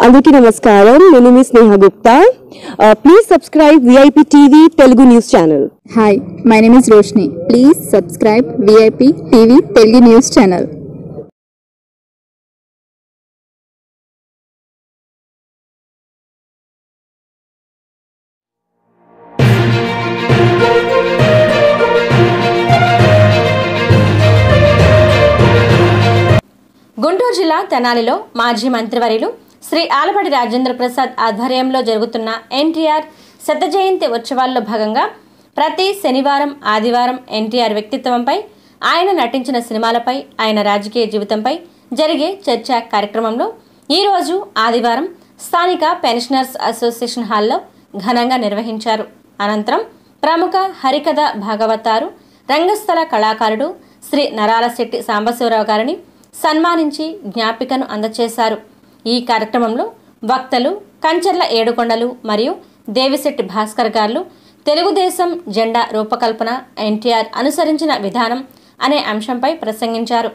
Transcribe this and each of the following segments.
Andariki namaskaram. My name is Neha Gupta. Please subscribe VIP TV Telugu News Channel. Hi, my name is Roshni. Please subscribe VIP TV Telugu News Channel. Guntur జిల్లా తెనాలిలో మాజీ మంత్రివర్యులు శ్రీ ఆలపాటి రాజేంద్ర ప్రసాద్ ఆధ్వర్యంలో జరుగుతున్న ఎన్టీఆర్ శత జయంతి ఉత్సవాల్లో భాగంగా ప్రతి శనివారం ఆదివారం ఎన్టీఆర్ వ్యక్తిత్వంపై ఆయన నటించిన సినిమాలపై ఆయన రాజకీయ జీవితంపై జరిగే చర్చా కార్యక్రమంలో ఈరోజు ఆదివారం స్థానిక పెన్షనర్స్ అసోసియేషన్ హాల్లో ఘనంగా నిర్వహించారు. అనంతరం ప్రముఖ హరికథ భాగవతారు రంగస్థల కళాకారుడు శ్రీ నరాలశెట్టి సాంబశివరావు గారిని సన్మానించి జ్ఞాపికను అందజేశారు. ఈ కార్యక్రమంలో వక్తలు కంచర్ల ఏడుకొండలు మరియు దేవిశెట్టి భాస్కర్ గారు తెలుగుదేశం జెండా రూపకల్పన ఎన్టీఆర్ అనుసరించిన విధానం అనే అంశంపై ప్రసంగించారు.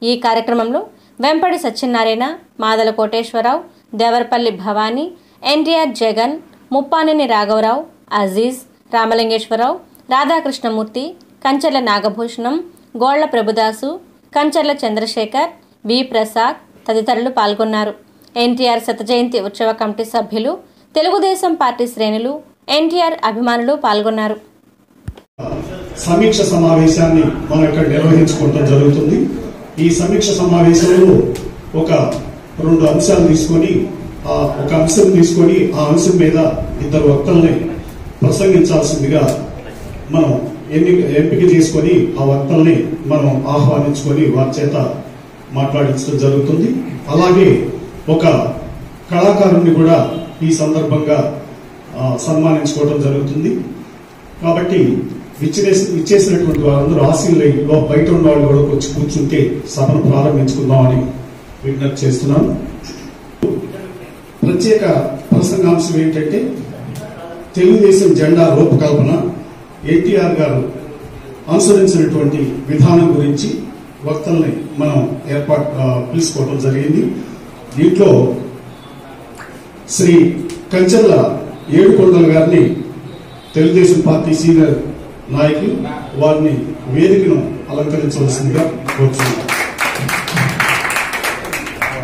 ఈ కార్యక్రమంలో వెంపడి సత్యనారాయణ, మాదల కోటేశ్వరరావు, దేవరపల్లి భవానీ, ఎన్టీఆర్ జగన్, ముప్పానేని రాఘవరావు, అజీజ్, రామలింగేశ్వరరావు, రాధాకృష్ణమూర్తి, కంచర్ల నాగభూషణం, గోళ్ల ప్రభుదాసు, కంచర్ల చంద్రశేఖర్, వి ప్రసాద్ తదితరులు పాల్గొన్నారు. ఎన్టీఆర్ శత జయంతి ఉత్సవ కమిటీ సభ్యులు, తెలుగుదేశం పార్టీ శ్రేణులు, ఎన్టీఆర్ అభిమానులు పాల్గొన్నారు. సమీక్ష సమావేశాన్ని మనం ఇక్కడ నిర్వహించుకోవడం జరుగుతుంది. ఈ సమీక్ష సమావేశంలో ఒక రెండు అంశాలు తీసుకొని ఆ అంశం మీద ఇద్దరు వక్తల్ని ప్రసంగించాల్సిందిగా మనం ఎంపిక చేసుకొని ఆ వక్తల్ని మనం ఆహ్వానించుకొని వారి చేత మాట్లాడించడం జరుగుతుంది. అలాగే ఒక కళాకారుని కూడా ఈ సందర్భంగా సన్మానించుకోవడం జరుగుతుంది. కాబట్టి ఇచ్చేసినటువంటి వారందరూ ఆశీర్వదిలో బయట ఉన్న వాళ్ళు కూడా వచ్చి కూర్చుంటే సభను ప్రారంభించుకుందామని విజ్ఞప్తి చేస్తున్నాను. ప్రత్యేక ప్రసంగాంశం ఏంటంటే తెలుగుదేశం జెండా రూపకల్పన, ఎన్టీఆర్ గారు అనుసరించినటువంటి విధానం గురించి వక్తల్ని మనం పిలుచుకోవడం జరిగింది. దీంట్లో శ్రీ కంచర్ల ఏడుకొండల గారిని తెలుగుదేశం పార్టీ సీనియర్ నాయకులు వారిని వేదికను అలంకరించవలసిందిగా కోరుతున్నాం.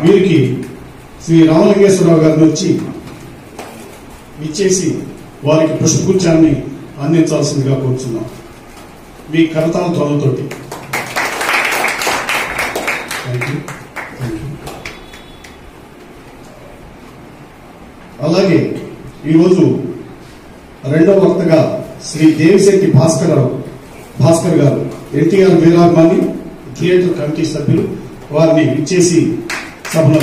వీరికి శ్రీ రామలింగేశ్వరరావు గారి నుంచి ఇచ్చేసి వారికి పుష్పగుచ్చాన్ని అందించాల్సిందిగా కోరుతున్నాం మీ కరతాళ ధ్వనులతోటి. అలాగే ఈరోజు రెండవ వక్తగా శ్రీ దేవిశెట్టి భాస్కర్ గారు ఎన్టీఆర్ వీరాభిమాని, థియేటర్ కమిటీ సభ్యులు, వారిని ఇచ్చేసి సభలో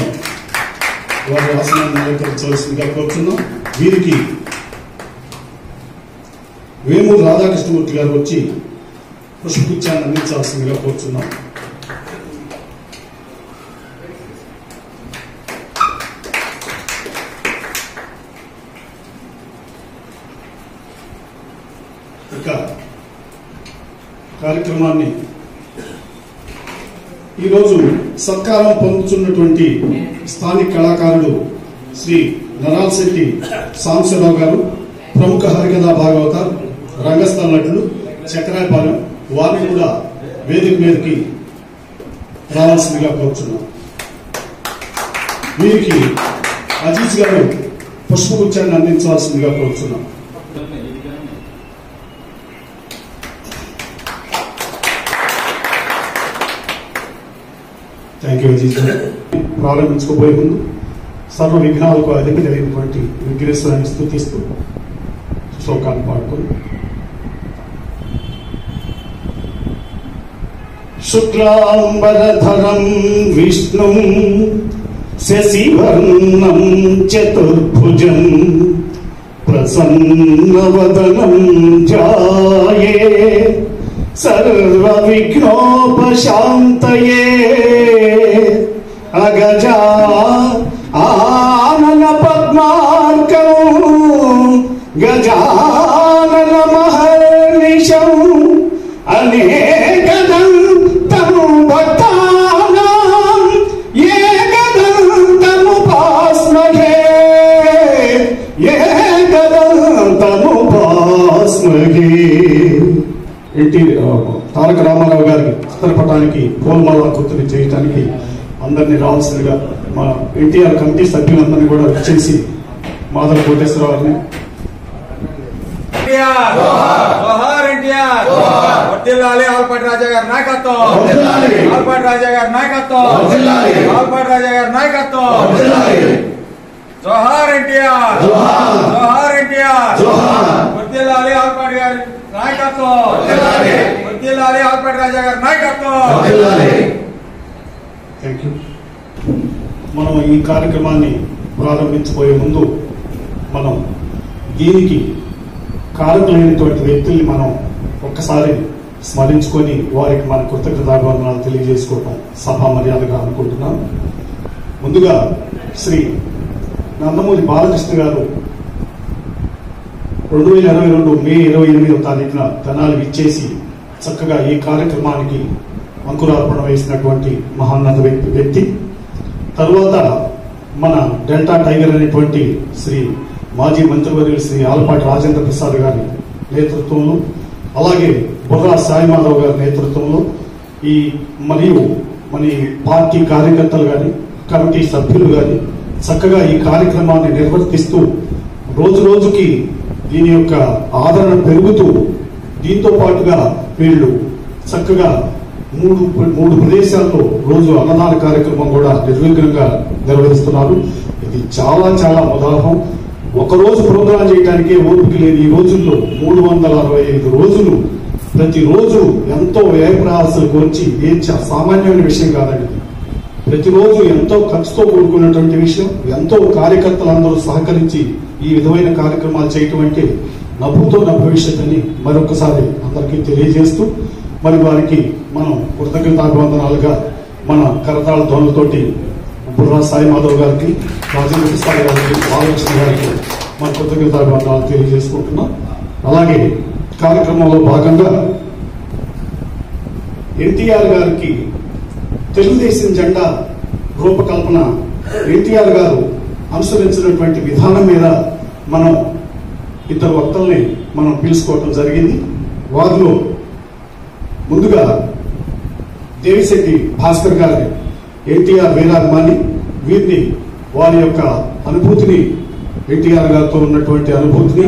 వారి ఆసనాన్ని అలంకరించవలసిందిగా కోరుతున్నాం. వీరికి వేమూరు రాధాకృష్ణమూర్తి గారు వచ్చి పుష్పగుచ్చాన్ని అందించాల్సిందిగా కోరుతున్నాం. ఇక కార్యక్రమాన్ని ఈరోజు సత్కారం పొందుతున్నటువంటి స్థానిక కళాకారుడు శ్రీ నరాలశెట్టి సాంబశివరావు గారు, ప్రముఖ హరికథా భాగవత రంగస్థల నటులు, చక్రాయపాలెం, వారిని కూడా వేదిక మీదకి రావాల్సిందిగా కోరుచున్నాం. వీరికి అజీజ్ గారు పుష్పగుచ్చాన్ని అందించాల్సిందిగా కోరుచున్నాం. థ్యాంక్ యూ అజీజ్ గారు. ప్రారంభించుకోబోయే ముందు సర్వ విఘ్నాలకు అధిపతి అయినటువంటి విఘ్నేశ్వరాన్ని స్తుతిస్తూ శ్లోకాన్ని పాడుకొని శుక్లాంబరధరం విష్ణుం శశివర్ణం చతుర్భుజం ప్రసన్నవదనం ధ్యాయే సర్వ విఘ్నోపశాంతయే అగజా ఆనన పద్మార్కం గజానన మహర్నిశం అనేకదంతం భక్తానాం ఏకదంతముపాస్మహే తారక రామారావు గారి చిత్రపటానికి పూలమాల గుర్తుని చేయడానికి అందరినీ రావాల్సిందిగా మా ఎన్టీఆర్ కమిటీ సభ్యులందరినీ కూడా వచ్చేసి మాధవ కోటేశ్వరరావు గారిని జోహార్ ఎన్టీఆర్ వర్ధిల్లాలి ఆల్పాటి రాజా గారి నాయకత్వం ఆల్పాటి రాజా గారి నాయకత్వం ఆల్పాటి రాజా గారి నాయకత్వం జోహార్ ఎన్టీఆర్ జోహార్ ఎన్టీఆర్ వర్ధిల్లాలి ఆల్పాటి గారి నాయకత్వం వర్ధిల్లాలి ఆల్పాటి రాజా గారి నాయకత్వం. Thank you. మనం ఈ కార్యక్రమాన్ని ప్రారంభించబోయే ముందు మనం దీనికి కారకులైనటువంటి వ్యక్తుల్ని మనం ఒక్కసారి స్మరించుకొని వారికి మన కృతజ్ఞతాభివందనాలు తెలియజేసుకోవటం సభా మర్యాదగా అనుకుంటున్నాం. ముందుగా శ్రీ నందమూరి బాలకృష్ణ గారు 2022 మే 28వ తారీఖున తెనాలి ఇచ్చేసి చక్కగా ఈ కార్యక్రమానికి అంకురార్పణ వేసినటువంటి మహాన్నత వ్యక్తి. తరువాత మన డెల్టా టైగర్ అనేటువంటి శ్రీ మాజీ మంత్రివర్యులు శ్రీ ఆలపాటి రాజేంద్ర ప్రసాద్ గారి నేతృత్వంలో, అలాగే బుర్రా సాయిమాధవ్ గారి నేతృత్వంలో మరియు మన పార్టీ కార్యకర్తలు కానీ కమిటీ సభ్యులు కానీ చక్కగా ఈ కార్యక్రమాన్ని నిర్వర్తిస్తూ రోజు రోజుకి దీని యొక్క ఆదరణ పెరుగుతూ దీంతో పాటుగా వీళ్ళు చక్కగా మూడు ప్రదేశాల్లో రోజు అన్నదాన కార్యక్రమం కూడా నిర్విఘ్నంగా నిర్వహిస్తున్నారు. ఇది చాలా చాలా ఉదాహరణ. ఒకరోజు ప్రోగ్రాం చేయడానికే ఓపిక లేని ఈ రోజుల్లో 365 రోజులు ప్రతిరోజు ఎంతో వ్యయప్రయాసాలు కోర్చి ఏం సామాన్యమైన విషయం కాదండి. ప్రతిరోజు ఎంతో ఖర్చుతో కూడుకున్నటువంటి విషయం. ఎంతో కార్యకర్తలందరూ సహకరించి ఈ విధమైన కార్యక్రమాలు చేయటం అంటే నవ్వుతో నా భవిష్యత్ అని మరొకసారి అందరికీ తెలియజేస్తూ మరి వారికి మనం కృతజ్ఞతాభివందనాలుగా మన కరతాళ ధ్వనులతోటి బుర్రా సాయి మాధవ్ గారికి, రాజేంద్ర ప్రసాద్ గారికి, బాలకృష్ణ గారికి మన కృతజ్ఞతాభివందనాలు తెలియజేసుకుంటున్నాం. అలాగే కార్యక్రమంలో భాగంగా ఎన్టీఆర్ గారికి తెలుగుదేశం జెండా రూపకల్పన ఎన్టీఆర్ గారు అనుసరించినటువంటి విధానం మీద మనం ఇద్దరు వక్తల్ని మనం పిలుచుకోవటం జరిగింది. వారిలో ముందుగా దేవిశెట్టి భాస్కర్ గారి ఎన్టీఆర్ వీరాభిమాని. వీరిని వారి యొక్క అనుభూతిని, ఎన్టీఆర్ గారితో ఉన్నటువంటి అనుభూతిని,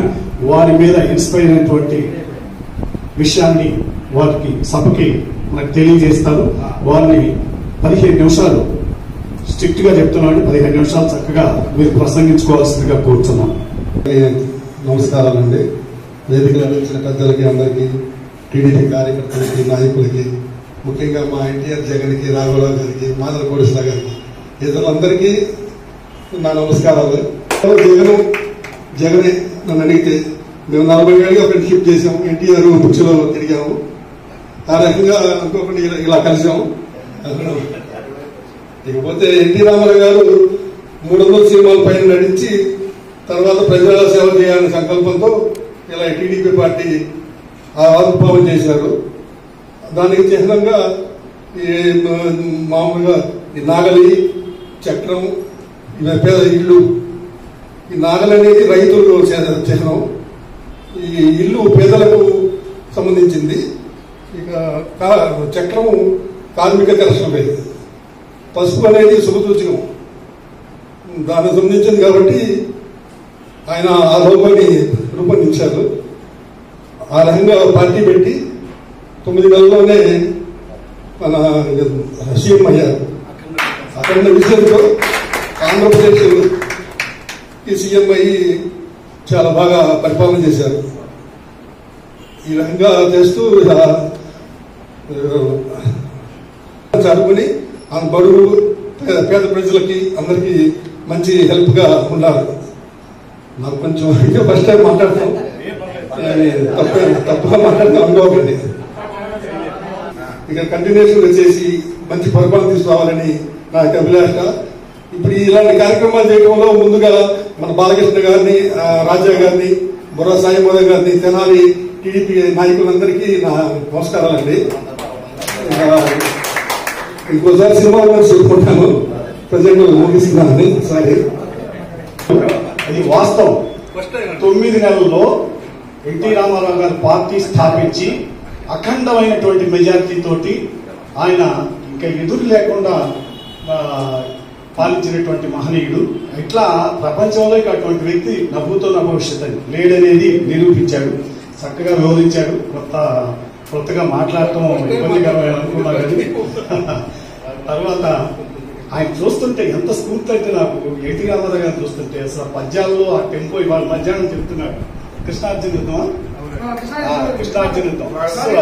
వారి మీద ఇన్స్పైర్ అయినటువంటి విషయాన్ని వారికి సభకి మనకు తెలియజేస్తారు. వారిని 15 నిమిషాలు స్ట్రిక్ట్ గా చెప్తున్నాను, 15 నిమిషాలు చక్కగా మీరు ప్రసంగించుకోవాల్సిందిగా కోరుతున్నాను. నమస్కారాలండి. వేదికలు అందించిన పెద్దలకి, అందరికీ, టీడీపీ కార్యకర్తలకి, నాయకులకి, ముఖ్యంగా మా ఎన్టీఆర్ జగన్కి, రాఘవరావు గారికి, మాధవ కోటేశ్వర గారికి, ఇతరులందరికీ నా నమస్కారాలు. జగనే నన్ను అడిగితే మేము 40 ఏళ్ళుగా ఫ్రెండ్షిప్ చేసాం. ఎన్టీఆర్ బుక్స్లో తిరిగాము. ఆ రకంగా అనుకోకుండా ఇలా కలిసాము. ఇకపోతే ఎన్టీ రామారావు గారు 300 సినిమాల పైన నటించి తర్వాత ప్రజల సేవ చేయాలనే సంకల్పంతో ఇలా టీడీపీ పార్టీ ఆవిర్భావం చేశారు. దానికి చిహ్నంగా మామూలుగా ఈ నాగలి, చక్రం, పేద ఇల్లు. ఈ నాగలి అనేది రైతులు చిహ్నం, ఈ ఇల్లు పేదలకు సంబంధించింది. ఇక చక్రము కార్మిక ఘర్షణపై, పసుపు అనేది శుభసూచకం దానికి సంబంధించింది. కాబట్టి ఆయన ఆ లోపాన్ని రూపొందించారు. ఆ రకంగా పార్టీ పెట్టి 9 నెలల్లోనే మన సీఎం అయ్యారు. అఖండ విజయంతో ఆంధ్రప్రదేశ్ ఈ సీఎం అయ్యి చాలా బాగా పరిపాలన చేశారు. ఈ రకంగా చేస్తూ చదువుకుని ఆ బడుగు పేద ప్రజలకి అందరికీ మంచి హెల్ప్ గా ఉన్నారు. నాకు కొంచెం ఇంకా ఫస్ట్ టైం మాట్లాడతాం, తప్పుగా మాట్లాడతాం అనుకోకండి. ఇక కంటిన్యూషన్ వచ్చేసి మంచి పరిపాలన తీసుకురావాలని నా యొక్క అభిలాష. ఇప్పుడు ఇలాంటి కార్యక్రమాలు చేయడంలో ముందుగా మన బాలకృష్ణ గారిని, రాజా గారిని, బుర్రా సాయి మాధవ్ గారిని, తెనాలి టీడీపీ నాయకులందరికీ నా నమస్కారాలండి. ఇంకోసారి సినిమా చెప్పుకుంటాను, ప్రజెంట్ ముగిస్తున్నాను. సారీ, అది వాస్తవం. 9 నెలల్లో ఎన్టీ రామారావు గారు పార్టీ స్థాపించి అఖండమైనటువంటి మెజారిటీ తోటి ఆయన ఇంకా ఎదురు లేకుండా పాలించినటువంటి మహనీయుడు. ఇట్లా ప్రపంచంలో ఇక అటువంటి వ్యక్తి నవ్వుతో నా భవిష్యత్ లేడనేది నిరూపించాడు. చక్కగా వివరించాడు. కొత్తగా మాట్లాడటం ఇబ్బందికరమైన అనుకున్నా కానీ తర్వాత ఆయన చూస్తుంటే ఎంత స్ఫూర్తి అయితే నాకు ఎన్టీ రామారావు గారిని చూస్తుంటే అసలు పద్యాల్లో ఆ టెంపో ఇవాళ మధ్యాహ్నం చెప్తున్నాడు. కృష్ణార్జున యుద్ధమా? కృష్ణార్జున యుద్ధం అసలు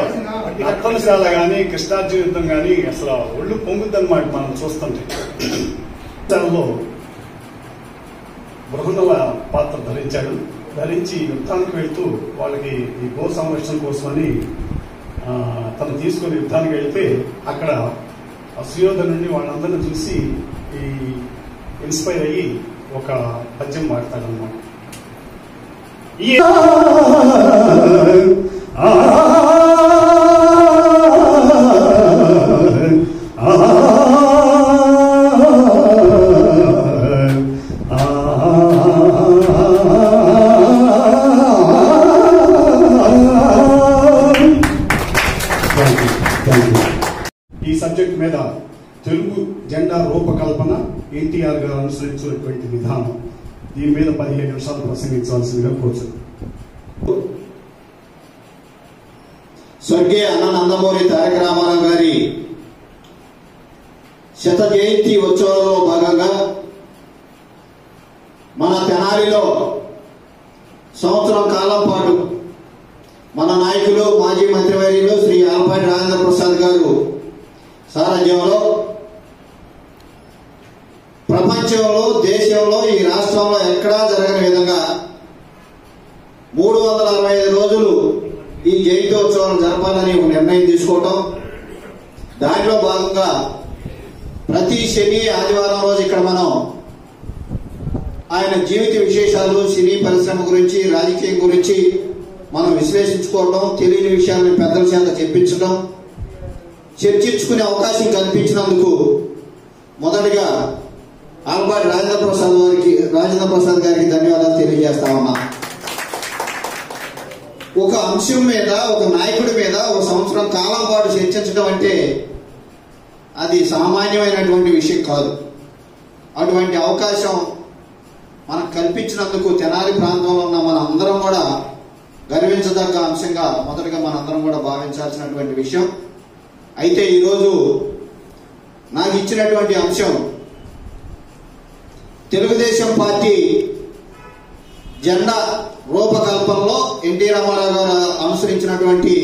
అర్థనశాల కానీ కృష్ణార్జున యుద్ధం కానీ అసలు ఒళ్ళు పొంగుద్దన్నమాట మనం చూస్తుంటే. దానిలో బృహన్నల పాత్ర ధరించి యుద్ధానికి వెళ్తూ వాళ్ళకి ఈ గో సంరక్షణ కోసమని తను తీసుకొని యుద్ధానికి వెళ్తే అక్కడ సుయోధనుడిని వాళ్ళందరినీ చూసి ఈ ఇన్స్పైర్ అయ్యి ఒక పద్యం పాడతాడన్నమాట. ఈ సబ్జెక్ట్ మీద తెలుగు జెండా రూపకల్పన ఎన్టీఆర్ గారు అనుసరించినటువంటి విధానం, దీని మీద 15 నిమిషాలు ప్రసంగించవలసిందిగా కోరుతున్నాను. స్వర్గీయ అన్న నందమూరి తారక రామారావు గారి శత జయంతి ఉత్సవాలలో భాగంగా మన తెనాలిలో సంవత్సరం కాలం పాటు మన నాయకులు మాజీ మంత్రివర్యులు శ్రీ ఆలపాటి రాజేంద్ర ప్రసాద్ గారు సారథ్యంలో ప్రపంచంలో, దేశంలో, ఈ రాష్ట్రంలో ఎక్కడా జరగని విధంగా 365 రోజులు ఈ జయంత్యోత్సవాలు జరపాలని ఒక నిర్ణయం తీసుకోవటం, దాంట్లో భాగంగా ప్రతి శని ఆదివారం రోజు ఇక్కడ మనం ఆయన జీవిత విశేషాలు, సినీ పరిశ్రమ గురించి, రాజకీయం గురించి మనం విశ్లేషించుకోవడం, తెలియని విషయాలను పెద్దల చేత చెప్పించడం, చర్చించుకునే అవకాశం కల్పించినందుకు మొదటిగా ఆలపాటి రాజేంద్ర ప్రసాద్ గారికి ధన్యవాదాలు తెలియజేస్తా ఉన్నా. ఒక అంశం మీద, ఒక నాయకుడి మీద ఒక సంవత్సరం కాలం పాటు చర్చించడం అంటే అది సామాన్యమైనటువంటి విషయం కాదు. అటువంటి అవకాశం మనకు కల్పించినందుకు తెనాలి ప్రాంతంలో ఉన్న మన అందరం కూడా గర్వించదగ్గ అంశంగా మొదటగా మనందరం కూడా భావించాల్సినటువంటి విషయం. అయితే ఈరోజు నాకు ఇచ్చినటువంటి అంశం తెలుగుదేశం పార్టీ జెండా రూపకల్పనలో ఎన్టీ రామారావు గారు అనుసరించినటువంటి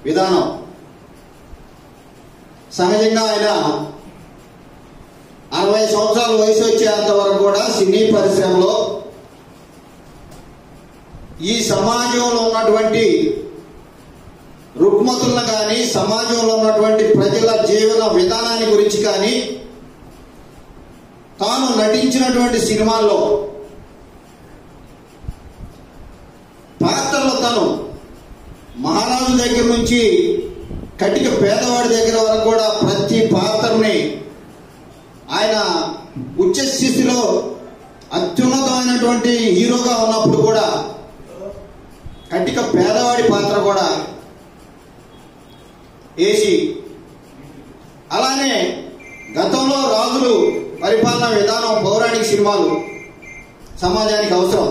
విధానం. సహజంగా ఆయన 60 సంవత్సరాల వయసు వచ్చేంత వరకు కూడా సినీ పరిశ్రమలో ఈ సమాజంలో ఉన్నటువంటి రుగ్మతులను కానీ, సమాజంలో ఉన్నటువంటి ప్రజల జీవన విధానాన్ని గురించి కానీ, తాను నటించినటువంటి సినిమాల్లో పాత్రలు తను మహారాజు దగ్గర నుంచి కటిక పేదవాడి దగ్గర వరకు కూడా ప్రతి పాత్రని ఆయన ఉచ్చ స్థితిలో అత్యున్నతమైనటువంటి హీరోగా ఉన్నప్పుడు కూడా కటిక పేదవాడి పాత్ర కూడా వేసి, అలానే గతంలో రాజులు పరిపాలనా విధానం, పౌరాణిక సినిమాలు సమాజానికి అవసరం,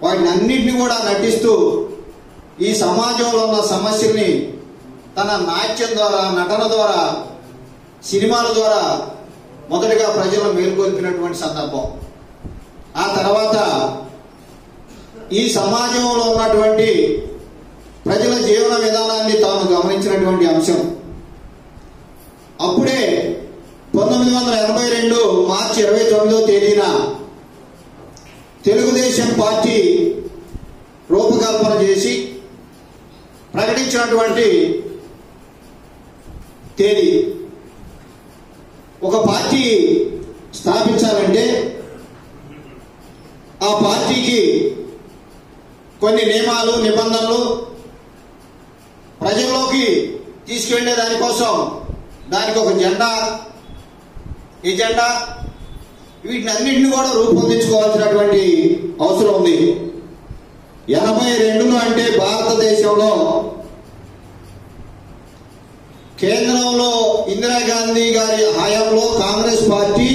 వాటిని అన్నింటినీ కూడా నటిస్తూ ఈ సమాజంలో ఉన్న సమస్యల్ని తన నాట్యం ద్వారా, నటన ద్వారా, సినిమాల ద్వారా మొదటిగా ప్రజలను మేల్కొల్పినటువంటి సందర్భం. ఆ తర్వాత ఈ సమాజంలో ఉన్నటువంటి ప్రజల జీవన విధానాన్ని తాను గమనించినటువంటి అంశం. అప్పుడే 1982 మార్చి 29వ తేదీన తెలుగుదేశం పార్టీ రూపకల్పన చేసి ప్రకటించినటువంటి తేదీ. ఒక పార్టీ స్థాపించాలంటే ఆ పార్టీకి కొన్ని నియమాలు, నిబంధనలు, ప్రజల్లోకి తీసుకెళ్లే దానికోసం దానికి ఒక జెండా, ఎజెండా, వీటిని అన్నింటినీ కూడా రూపొందించుకోవాల్సినటువంటి అవసరం ఉంది. 82లో అంటే భారతదేశంలో కేంద్రంలో ఇందిరాగాంధీ గారి హయాంలో కాంగ్రెస్ పార్టీ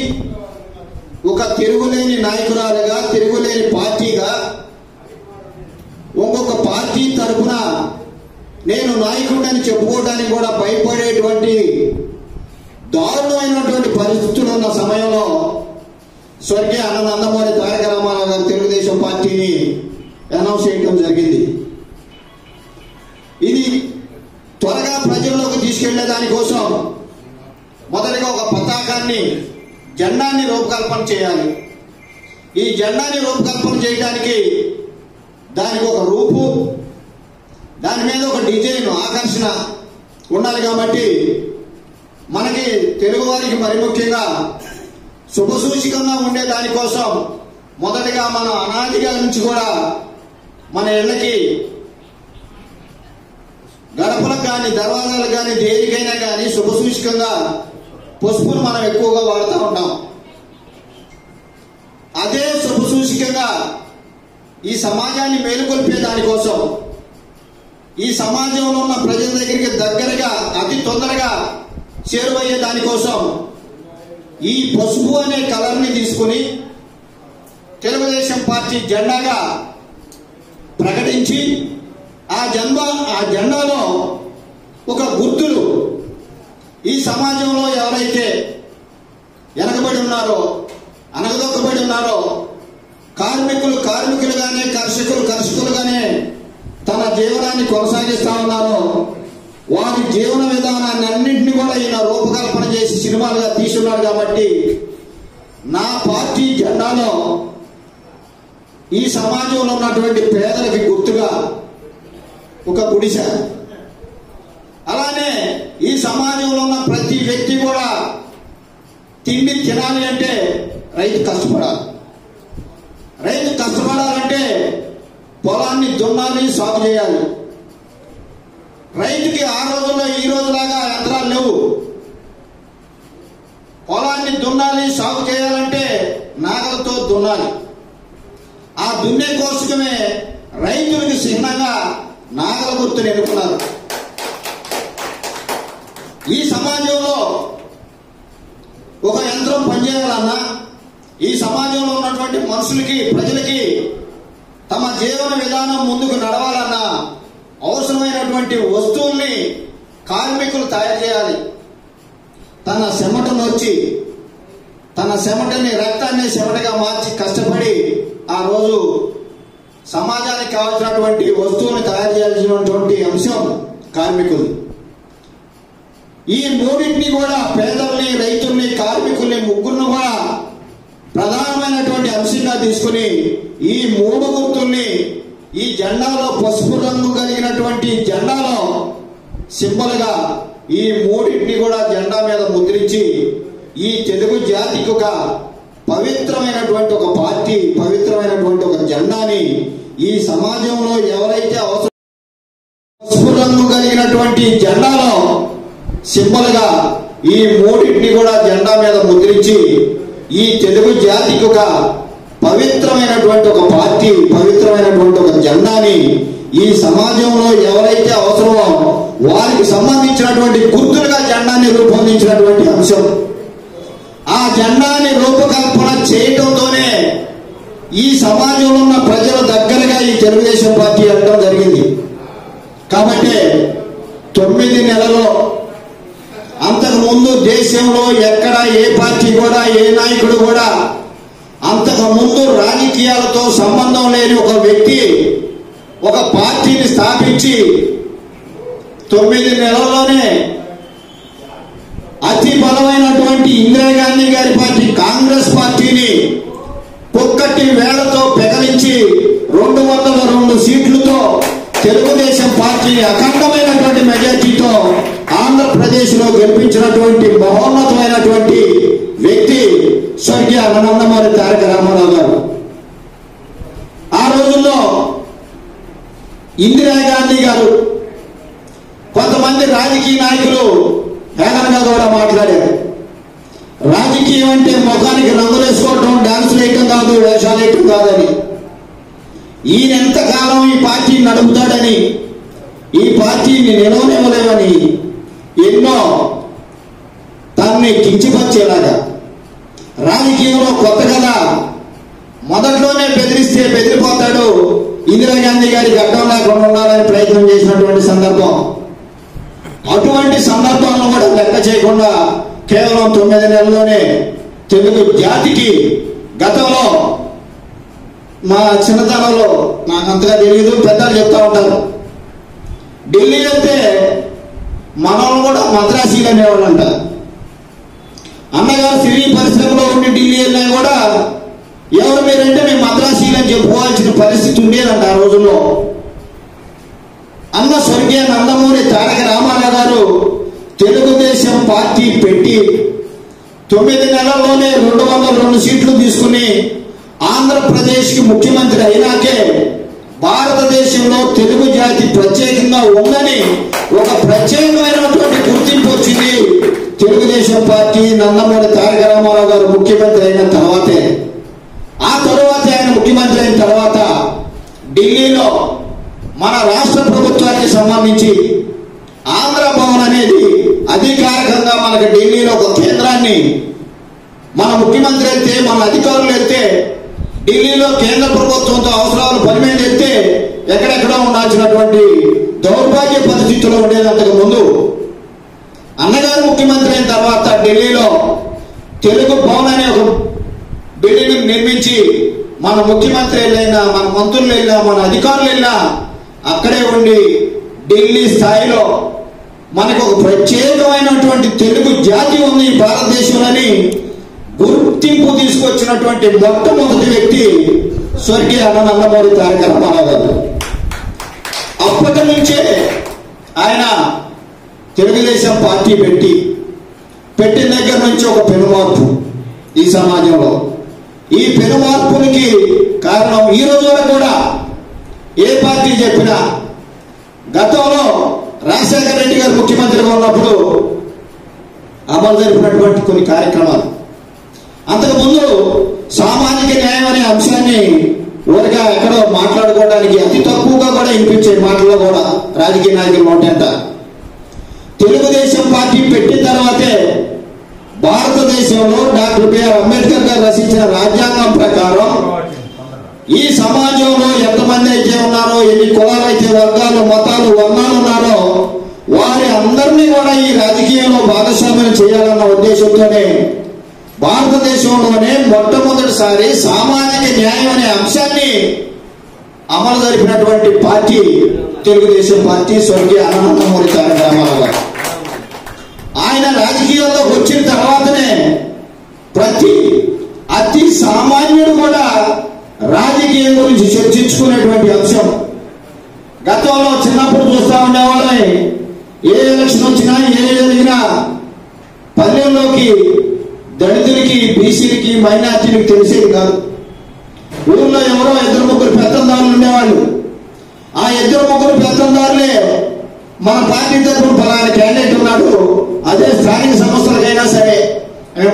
ఒక తిరుగులేని నాయకురాలుగా, తిరుగులేని పార్టీగా ఇంకొక పార్టీ తరఫున నేను నాయకుడిని చెప్పుకోవడానికి కూడా భయపడేటువంటి దారుణమైనటువంటి పరిస్థితులు ఉన్న సమయంలో స్వర్గీయ అన్న నందమూరి తారక రామారావు గారు తెలుగుదేశం పార్టీని అనౌన్స్ చేయడం జరిగింది. ఇది త్వరగా ప్రజల్లోకి తీసుకెళ్లే దానికోసం మొదటిగా ఒక పతాకాన్ని, జెండాన్ని రూపకల్పన చేయాలి. ఈ జెండాని రూపకల్పన చేయడానికి దానికి ఒక రూపు, దాని మీద ఒక డిజైన్, ఆకర్షణ ఉండాలి. కాబట్టి మనకి తెలుగు వారికి మరి ముఖ్యంగా శుభసూచికంగా ఉండే దానికోసం మొదటిగా మన అనాదిగా నుంచి కూడా మన ఇళ్ళకి గడపలకు కానీ, దర్వాజాలకు కానీ, దేనికైనా కానీ శుభసూచికంగా పసుపును మనం ఎక్కువగా వాడుతూ ఉంటాం. అదే శుభసూచికంగా ఈ సమాజాన్ని మేలుకొల్పే దానికోసం, ఈ సమాజంలో ఉన్న ప్రజల దగ్గరికి దగ్గరగా అతి తొందరగా చేరువయ్యే దానికోసం ఈ పసుపు అనే కలర్ని తీసుకుని తెలుగుదేశం పార్టీ జెండాగా ప్రకటించి ఆ జెండాలో ఒక గుర్తులు, ఈ సమాజంలో ఎవరైతే వెనకబడి ఉన్నారో, అనగదొక్కబడి ఉన్నారో, కార్మికులుగానే, కర్షకులుగానే తన జీవనాన్ని కొనసాగిస్తా ఉన్నారో వారి జీవన విధానాన్ని అన్నింటినీ కూడా ఈయన రూపకల్పన చేసి సినిమాలుగా తీసుకున్నాడు. కాబట్టి నా పార్టీ జెండాలో ఈ సమాజంలో ఉన్నటువంటి పేదలకి గుర్తుగా ఒక గుడిసె, అలానే ఈ సమాజంలో ఉన్న ప్రతి వ్యక్తి కూడా తిండి తినాలి అంటే రైతు కష్టపడాలి. రైతు కష్టపడాలంటే పొలాన్ని దున్నాలి, సాగు చేయాలి. రైతుకి ఆ రోజుల్లో ఈ రోజులాగా యంత్రాలు లేవు. పొలాన్ని దున్నాలి, సాగు చేయాలంటే నాగలతో దున్నాలి. ఆ దున్నే కోసమే రైతులకి చిహ్నంగా నాగల గుర్తుని ఎన్నుకున్నారు. ఈ సమాజంలో ఒక యంత్రం పనిచేయాలన్నా, ఈ సమాజంలో ఉన్నటువంటి మనుషులకి, ప్రజలకి తమ జీవన విధానం ముందుకు నడవాలన్నా అవసరమైనటువంటి వస్తువుల్ని కార్మికులు తయారు చేయాలి. తన చెమటను వచ్చి, తన చెమటని, రక్తాన్ని చెమటగా మార్చి కష్టపడి ఆ రోజు సమాజానికి కావాల్సినటువంటి వస్తువుని తయారు చేయాల్సినటువంటి అంశం కార్మికులు. ఈ మూడింటిని కూడా, పేదల్ని, రైతుల్ని, కార్మికుల్ని, ముగ్గురును కూడా ప్రధానమైనటువంటి అంశంగా తీసుకుని ఈ మూడు గుర్తుల్ని ఈ జెండాలో, పసుపు రంగు కలిగినటువంటి జెండాలో సింబల్గా ఈ మూడింటిని కూడా జెండా మీద ముద్రించి ఈ తెలుగు జాతికి ఒక పవిత్రమైనటువంటి ఒక పార్టీ, పవిత్రమైనటువంటి ఒక జెండాని ఈ సమాజంలో ఎవరైతే అవసరం పసుపు రంగు కలిగినటువంటి జెండాలో సింబల్గా ఈ మూడింటిని కూడా జెండా మీద ముద్రించి ఈ తెలుగు జాతికి ఒక పవిత్రమైనటువంటి ఒక పార్టీ, పవిత్రమైనటువంటి ఒక జెండాని ఈ సమాజంలో ఎవరైతే అవసరమో వారికి సంబంధించినటువంటి గుర్తులుగా జెండాని రూపొందించినటువంటి అంశం. ఆ జెండాని రూపకల్పన చేయటంతోనే ఈ సమాజంలో ఉన్న ప్రజల దగ్గరగా ఈ తెలుగుదేశం పార్టీ వెళ్ళడం జరిగింది. కాబట్టి 9 నెలల్లో, అంతకు ముందు దేశంలో ఎక్కడ ఏ పార్టీ కూడా, ఏ నాయకుడు కూడా అంతకు ముందు రాజకీయాలతో సంబంధం లేని ఒక వ్యక్తి ఒక పార్టీని స్థాపించి 9 నెలల్లోనే అతి బలమైనటువంటి ఇందిరాగాంధీ గారి పార్టీ కాంగ్రెస్ పార్టీని ఒక్కటి వేళతో పెకలించి 202 సీట్లతో తెలుగుదేశం పార్టీని అఖండమైనటువంటి మెజార్టీతో ఆంధ్రప్రదేశ్ లో గెలిపించినటువంటి మహోన్నతమైనటువంటి వ్యక్తి స్వర్గీయ నందమూరి తారక రామారావు గారు. ఆ రోజుల్లో ఇందిరాగాంధీ గారు, కొంతమంది రాజకీయ నాయకులు వేగంగా కూడా మాట్లాడారు. రాజకీయం అంటే ముఖానికి రంగులు వేసుకోవటం, డాన్సులు వేయటం కాదు, వేషాలు వేయటం కాదని, ఈయన ఎంతకాలం ఈ పార్టీని నడుపుతాడని, ఈ పార్టీని నిలవనివ్వలేమని ఎన్నో తనని కించిపరిచేలాగా రాజకీయంలో కొత్త కదా, మొదట్లోనే బెదిరిస్తే బెదిరిపోతాడు, ఇందిరాగాంధీ గారి గడ్డం లేకుండా ఉండాలని ప్రయత్నం చేసినటువంటి సందర్భం. అటువంటి సందర్భాలను కూడా లెక్క చేయకుండా కేవలం 9 నెలల్లోనే తెలుగు జాతికి, గతంలో మా చిన్నతనంలో నాకు అంతగా తెలియదు, పెద్దలు చెప్తా ఉంటారు, ఢిల్లీ వెళ్తే మనల్ని కూడా మద్రాసీలు అనేవాళ్ళు అంట. అన్నగారు సినీ పరిశ్రమలో ఉండి ఢిల్లీ వెళ్ళినా కూడా ఎవరు మీరంటే మేము మద్రాసీలు అని చెప్పుకోవాల్సిన పరిస్థితి ఉండేదంట ఆ రోజుల్లో. అన్న స్వర్గీయ నందమూరి తారక రామారావు గారు తెలుగుదేశం పార్టీ పెట్టి 9 నెలల్లోనే 202 సీట్లు తీసుకుని ఆంధ్రప్రదేశ్కి ముఖ్యమంత్రి అయినాకే భారతదేశంలో తెలుగు జాతి ప్రత్యేకంగా ఉందని ఒక ప్రత్యేకమైనటువంటి గుర్తింపు వచ్చింది తెలుగుదేశం పార్టీ నందమూరి తారక రామారావు గారు ముఖ్యమంత్రి అయిన తర్వాతే. ఆ తరువాత ఆయన ముఖ్యమంత్రి అయిన తర్వాత ఢిల్లీలో మన రాష్ట్ర ప్రభుత్వానికి సంబంధించి ఆంధ్ర భవన్ అనేది అధికారికంగా మనకు ఢిల్లీలో ఒక కేంద్రాన్ని, మన ముఖ్యమంత్రి అయితే, మన అధికారులు అయితే ఢిల్లీలో కేంద్ర ప్రభుత్వంతో అవసరాలు పని మీద ఎత్తే ఎక్కడెక్కడో ఉండాల్సినటువంటి దౌర్భాగ్య పరిస్థితుల్లో ఉండేది. అంతకు ముందు అన్నగారు ముఖ్యమంత్రి అయిన తర్వాత ఢిల్లీలో తెలుగు భవన్ అనే ఒక బిల్డింగ్ నిర్మించి మన ముఖ్యమంత్రి వెళ్ళినా, మన మంత్రులు వెళ్ళినా, మన అధికారులు వెళ్ళినా అక్కడే ఉండి ఢిల్లీ స్థాయిలో మనకు ఒక ప్రత్యేకమైనటువంటి తెలుగు జాతి ఉంది భారతదేశంలోని గుర్తింపు తీసుకొచ్చినటువంటి మొట్టమొదటి వ్యక్తి స్వర్గీయ అన్న నందమూరి తారక రామారావు గారు. అప్పటి నుంచే ఆయన తెలుగుదేశం పార్టీ పెట్టిన దగ్గర నుంచి ఒక పెనుమార్పు ఈ సమాజంలో. ఈ పెనుమార్పునికి కారణం ఈ రోజు వరకు కూడా ఏ పార్టీ చెప్పినా, గతంలో రాజశేఖర రెడ్డి గారు ముఖ్యమంత్రిగా ఉన్నప్పుడు అమలు జరిపినటువంటి కొన్ని కార్యక్రమాలు, అంతకుముందు సామాజిక న్యాయం అనే అంశాన్ని ఊరిగా ఎక్కడో మాట్లాడుకోవడానికి అతి తక్కువగా కూడా వినిపించే మాటల్లో కూడా రాజకీయ నాయకులు నోటంట. తెలుగుదేశం పార్టీ పెట్టిన తర్వాతే భారతదేశంలో డాక్టర్ బిఆర్ అంబేద్కర్ గారు రచించిన రాజ్యాంగం ప్రకారం ఈ సమాజంలో ఎంతమంది అయితే ఉన్నారో, ఎన్ని కులాలు అయితే, వర్గాలు, మతాలు, వర్ణాలు ఉన్నారో వారి అందరినీ కూడా ఈ రాజకీయంలో భాగస్వామ్యం చేయాలన్న ఉద్దేశంతోనే భారతదేశంలోనే మొట్టమొదటిసారి సామాజిక న్యాయం అనే అంశాన్ని అమలు జరిపినటువంటి పార్టీ తెలుగుదేశం పార్టీ, స్వర్గీయ అన్న నందమూరి తారక రామారావు గారు. ఆయన రాజకీయాల్లోకి వచ్చిన తర్వాతనే ప్రతి అతి సామాన్యుడు కూడా రాజకీయం గురించి చర్చించుకునేటువంటి అంశం. గతంలో చిన్నప్పుడు చూస్తా ఉండేవాళ్ళని, ఏ ఎలక్షన్ వచ్చినా, ఏ జరిగినా పల్లెల్లోకి దళితులకి, బీసీలకి, మైనార్టీలకి తెలిసేది కాదు. ఊళ్ళో ఎవరో 2-3 పెత్తందారులు ఉండేవాళ్ళు. ఆ 2-3 పెత్తందారులే మన పార్టీ తరఫున ఫలానా క్యాండిడేట్ ఉన్నాడు, అదే స్థానిక సంస్థలకైనా సరే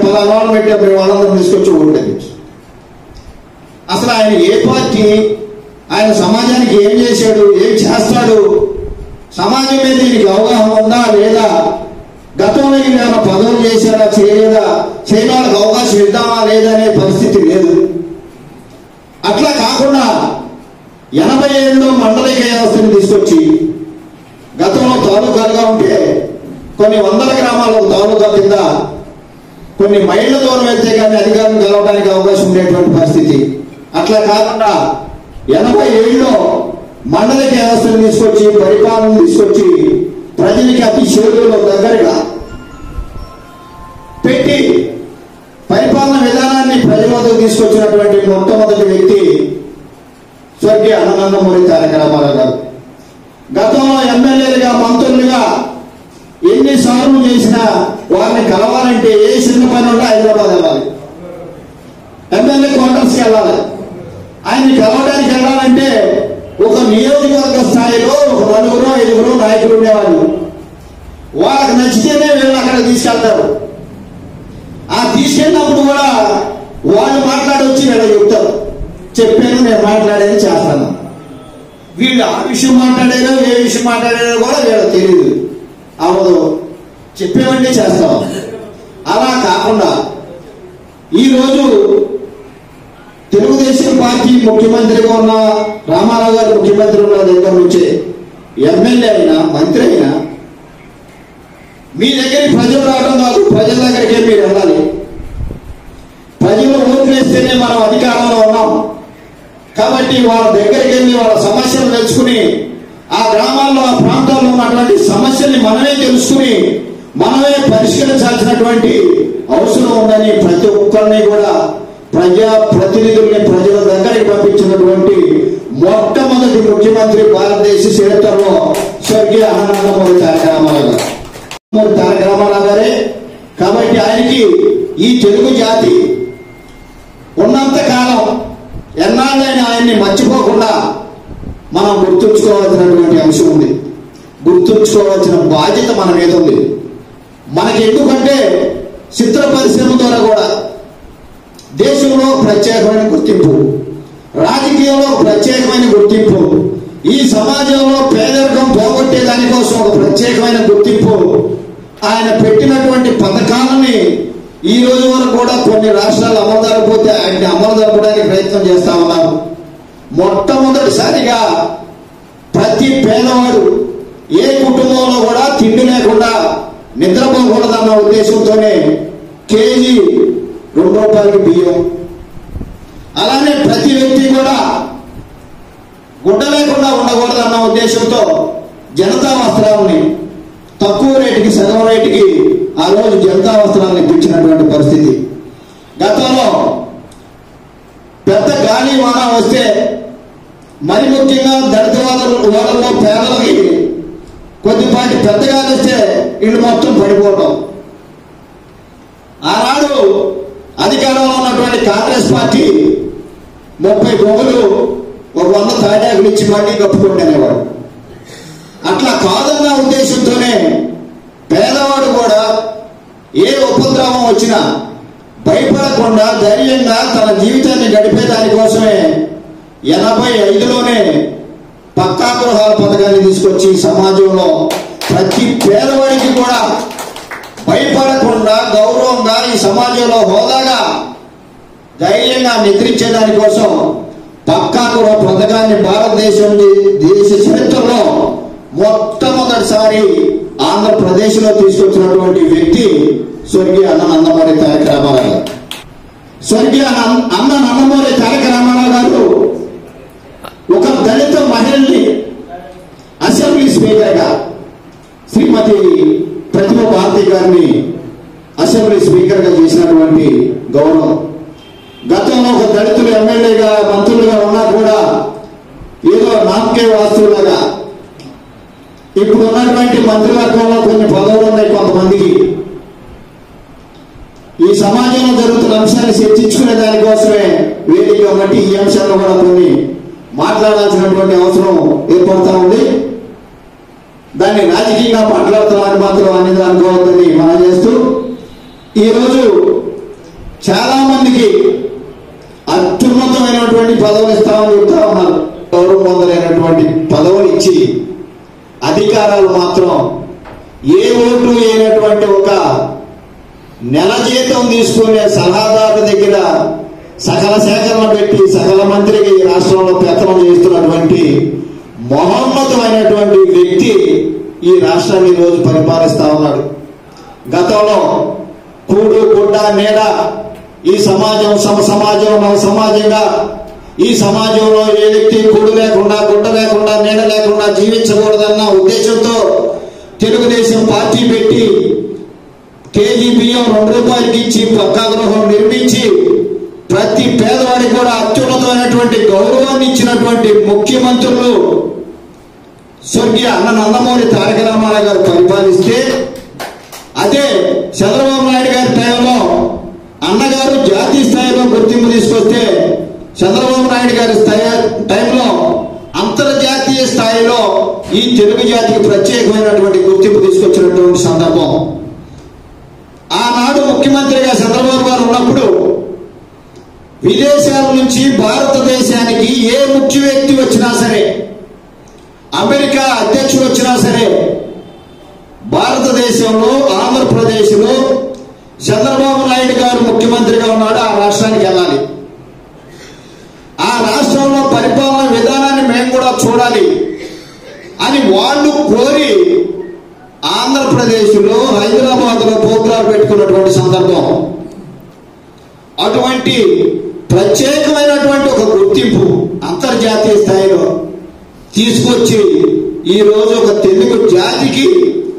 ఫలానా వాళ్ళు పెట్టే వాళ్ళందరూ తీసుకొచ్చి ఓటేది. అసలు ఆయన ఏ పార్టీ, ఆయన సమాజానికి ఏం చేశాడు, ఏం చేస్తాడు, సమాజం మీద దీనికి అవగాహన ఉందా లేదా, గతంలో ఏమైనా పదవులు చేశారా చేయలేదా, చేయడానికి అవకాశం ఇద్దామా లేదా అనే పరిస్థితి లేదు. అట్లా కాకుండా 87లో మండలిక వ్యవస్థను తీసుకొచ్చి, గతంలో తాలూకాలుగా ఉంటే కొన్ని వందల గ్రామాలకు తాలూకా కింద కొన్ని మైళ్ళ దూరం వెళ్తే కానీ అధికారులు కలవడానికి అవకాశం ఉండేటువంటి పరిస్థితి. అట్లా కాకుండా 87లో మండలిక వ్యవస్థను తీసుకొచ్చి, పరిపాలన తీసుకొచ్చి ప్రజలకి అతి చేరువలో దగ్గరగా పెట్టి పరిపాలన విధానాన్ని ప్రజల వద్దకు తీసుకొచ్చినటువంటి మొట్టమొదటి వ్యక్తి స్వర్గీయ అన్న నందమూరి తారక రామారావు గారు. గతంలో ఎమ్మెల్యేలుగా, మంత్రులుగా ఎన్నిసార్లు చేసినా వారిని కలవాలంటే ఏ చిన్న పని ఉంటే హైదరాబాద్ వెళ్ళాలి, ఎమ్మెల్యే క్వార్టర్స్కి వెళ్ళాలి. ఆయన్ని కలవడానికి వెళ్ళాలంటే ఒక నియోజకవర్గ స్థాయిలో ఒక 4-5 నాయకులు ఉండేవాళ్ళు. వాళ్ళకి నచ్చితేనే వీళ్ళు అక్కడ తీసుకెళ్తారు. ఆ తీసుకెళ్ళినప్పుడు కూడా వాళ్ళు మాట్లాడొచ్చి వీళ్ళకి చెప్తారు, చెప్పాను, నేను మాట్లాడేది చేస్తాను. వీళ్ళు ఆ విషయం మాట్లాడారో ఏ విషయం మాట్లాడారో కూడా వీళ్ళకి తెలియదు. అవ్వదు. చెప్పేవన్నీ చేస్తాం. అలా కాకుండా ఈరోజు తెలుగుదేశం పార్టీ ముఖ్యమంత్రిగా ఉన్న రామారావు గారు ముఖ్యమంత్రి ఉన్న దగ్గర నుంచే ఎమ్మెల్యే అయినా మంత్రి అయినా మీ దగ్గరికి ప్రజలు రావడం కాదు, ప్రజల దగ్గరికే మీరు వెళ్ళాలి. ప్రజలు ఓట్లు వేస్తేనే మనం అధికారంలో ఉన్నాం కాబట్టి వాళ్ళ దగ్గరికి వెళ్ళి వాళ్ళ సమస్యలు తెలుసుకుని ఆ గ్రామాల్లో ఆ ప్రాంతాల్లో ఉన్నటువంటి సమస్యల్ని మనమే తెలుసుకుని మనమే పరిష్కరించాల్సినటువంటి అవసరం ఉందని ప్రతి ఒక్కరిని కూడా ప్రజా ప్రతినిధుల్ని ప్రజల దగ్గరికి పంపించినటువంటి మొట్టమొదటి ముఖ్యమంత్రి భారతదేశ చరిత్రలో స్వర్గీయ నందమూరి తారక రామారావు గారే. కాబట్టి ఆయనకి ఈ తెలుగు జాతి ఉన్నంత కాలం ఎన్నాళ్ళైనా ఆయన్ని మర్చిపోకుండా మనం గుర్తుంచుకోవాల్సినటువంటి అంశం ఉంది. గుర్తుంచుకోవాల్సిన బాధ్యత మన మీద ఉంది. మనకి ఎందుకంటే చిత్ర పరిశ్రమ ద్వారా కూడా దేశంలో ప్రత్యేకమైన గుర్తింపు, రాజకీయంలో ప్రత్యేకమైన గుర్తింపు, ఈ సమాజంలో పేదరికం పోగొట్టే దానికోసం ఒక ప్రత్యేకమైన గుర్తింపు, ఆయన పెట్టినటువంటి పథకాలని ఈ రోజు వరకు కూడా కొన్ని రాష్ట్రాలు అమలు జరగకపోతే ఆయన్ని అమలు జరపడానికి ప్రయత్నం చేస్తా ఉన్నారు. మొట్టమొదటిసారిగా ప్రతి పేదవాడు ఏ కుటుంబంలో కూడా తిండి లేకుండా నిద్రపోకూడదన్న ఉద్దేశంతోనే కేజీ ₹2 బియ్యం, అలానే ప్రతి వ్యక్తి కూడా గుడ్డ లేకుండా ఉండకూడదన్న ఉద్దేశంతో జనతా వస్త్రాలని తక్కువ రేటుకి సగం రేటుకి ఆ రోజు జనతా వస్త్రాలను ఇప్పించినటువంటి పరిస్థితి. గతంలో పెద్ద గాలి వాన వస్తే మరి ముఖ్యంగా దళిత వాడల్లో పేదలకి కొద్దిపాటి పెద్ద గాలి వస్తే ఇల్లు మొత్తం పడిపోవడం. ఆనాడు అధికారంలో ఉన్నటువంటి కాంగ్రెస్ పార్టీ 30 గొంగులు 100 తాటాకులు ఇచ్చి మళ్ళీ కప్పుకుంటేనేవాడు. అట్లా కాదన్న ఉద్దేశంతోనే పేదవాడు కూడా ఏ ఉపద్రవం వచ్చినా భయపడకుండా ధైర్యంగా తన జీవితాన్ని గడిపే దానికోసమే 85లోనే పక్కా గృహాల పథకాన్ని తీసుకొచ్చి సమాజంలో ప్రతి పేదవాడికి కూడా భయపడకుండా గౌరవంగా ఈ సమాజంలో హోదాగా ధైర్యంగా నిద్రించే దానికోసం పక్కా గృహ పథకాన్ని భారతదేశం దేశ చరిత్రలో మొట్టమొదటిసారి ఆంధ్రప్రదేశ్లో తీసుకొచ్చినటువంటి వ్యక్తి స్వర్గీయ నందమూరి తారక రామారావు గారు. స్వర్గీయ నందమూరి తారక రామారావు గారు ఒక దళిత మహిళల్ని అసెంబ్లీ స్పీకర్గా శ్రీమతి ప్రతిభ భారతి గారిని అసెంబ్లీ స్పీకర్గా చేసినటువంటి గౌరవం. గతంలో ఒక దళితులు ఎమ్మెల్యేగా మంత్రులుగా ఉన్నా కూడా ఏదో నామకే వాస్తువులాగా ఇప్పుడు ఉన్నటువంటి మంత్రివర్గంలో కొన్ని పదవులు ఉన్నాయి కొంతమందికి. ఈ సమాజంలో జరుగుతున్న అంశాన్ని చర్చించుకునే దానికోసమే వేదిక బట్టి ఈ అంశాల్లో కూడా కొన్ని మాట్లాడాల్సినటువంటి అవసరం ఏర్పడతా ఉంది. దాన్ని రాజకీయంగా మాట్లాడుతున్నారని మాత్రం అనేది అనుకోవద్దని మనం చేస్తూ ఈరోజు చాలా మందికి అత్యున్నతమైనటువంటి పదవులు ఇస్తామని చెప్తా ఉన్నారు. గౌరవం పొందలేనటువంటి పదవులు ఇచ్చి అధికారాలు మాత్రం ఏ ఓటు లేనటువంటి ఒక నెల జీతం తీసుకునే సలహాదారు దగ్గర సకల సేకరణ పెట్టి సకల మంత్రికి ఈ రాష్ట్రంలో పెత్తనం చేస్తున్నటువంటి మహోన్నతమైనటువంటి వ్యక్తి ఈ రాష్ట్రాన్ని రోజు పరిపాలిస్తా ఉన్నాడు. గతంలో కూడు గుడ్డ నీడ, ఈ సమాజం సమ సమాజం నవ సమాజంగా, ఈ సమాజంలో ఏ వ్యక్తి కూడు లేకుండా గుడ్డ లేకుండా నీడ లేకుండా జీవించకూడదన్న ఉద్దేశంతో తెలుగుదేశం పార్టీ పెట్టి కేజీ బియ్యం ₹2 ఇచ్చి పక్కా గృహం నిర్మించి ప్రతి పేదవాడికి కూడా అత్యున్నతమైనటువంటి గౌరవాన్ని ఇచ్చినటువంటి ముఖ్యమంత్రులు స్వర్గీయ నందమూరి తారక రామారావు గారు పరిపాలిస్తే, అదే చంద్రబాబు నాయుడు గారి టైంలో అన్నగారు జాతీయ స్థాయిలో గుర్తింపు తీసుకొస్తే చంద్రబాబు నాయుడు గారి టైంలో అంతర్జాతీయ స్థాయిలో ఈ తెలుగు జాతికి ప్రత్యేకమైనటువంటి గుర్తింపు తీసుకొచ్చినటువంటి సందర్భం. ఆనాడు ముఖ్యమంత్రిగా చంద్రబాబు గారు ఉన్నప్పుడు విదేశాల నుంచి భారతదేశానికి ఏ ముఖ్య వ్యక్తి వచ్చినా సరే, అమెరికా అధ్యక్షుడు వచ్చినా సరే, భారతదేశ భారతదేశంలో ఆంధ్రప్రదేశ్లో చంద్రబాబు నాయుడు గారు ముఖ్యమంత్రిగా ఉన్నాడు. ఆ రాష్ట్రానికి వెళ్ళాలి. ఆ రాష్ట్రంలో పరిపాలన విధానాన్ని మేము కూడా చూడాలి అని వాళ్ళు కోరి ఆంధ్రప్రదేశ్లో హైదరాబాద్లో ప్రోగ్రాం పెట్టుకున్నటువంటి సందర్భం. అటువంటి ప్రత్యేకమైనటువంటి ఒక గుర్తింపు అంతర్జాతీయ స్థాయిలో తీసుకొచ్చి ఈరోజు ఒక తెలుగు జాతికి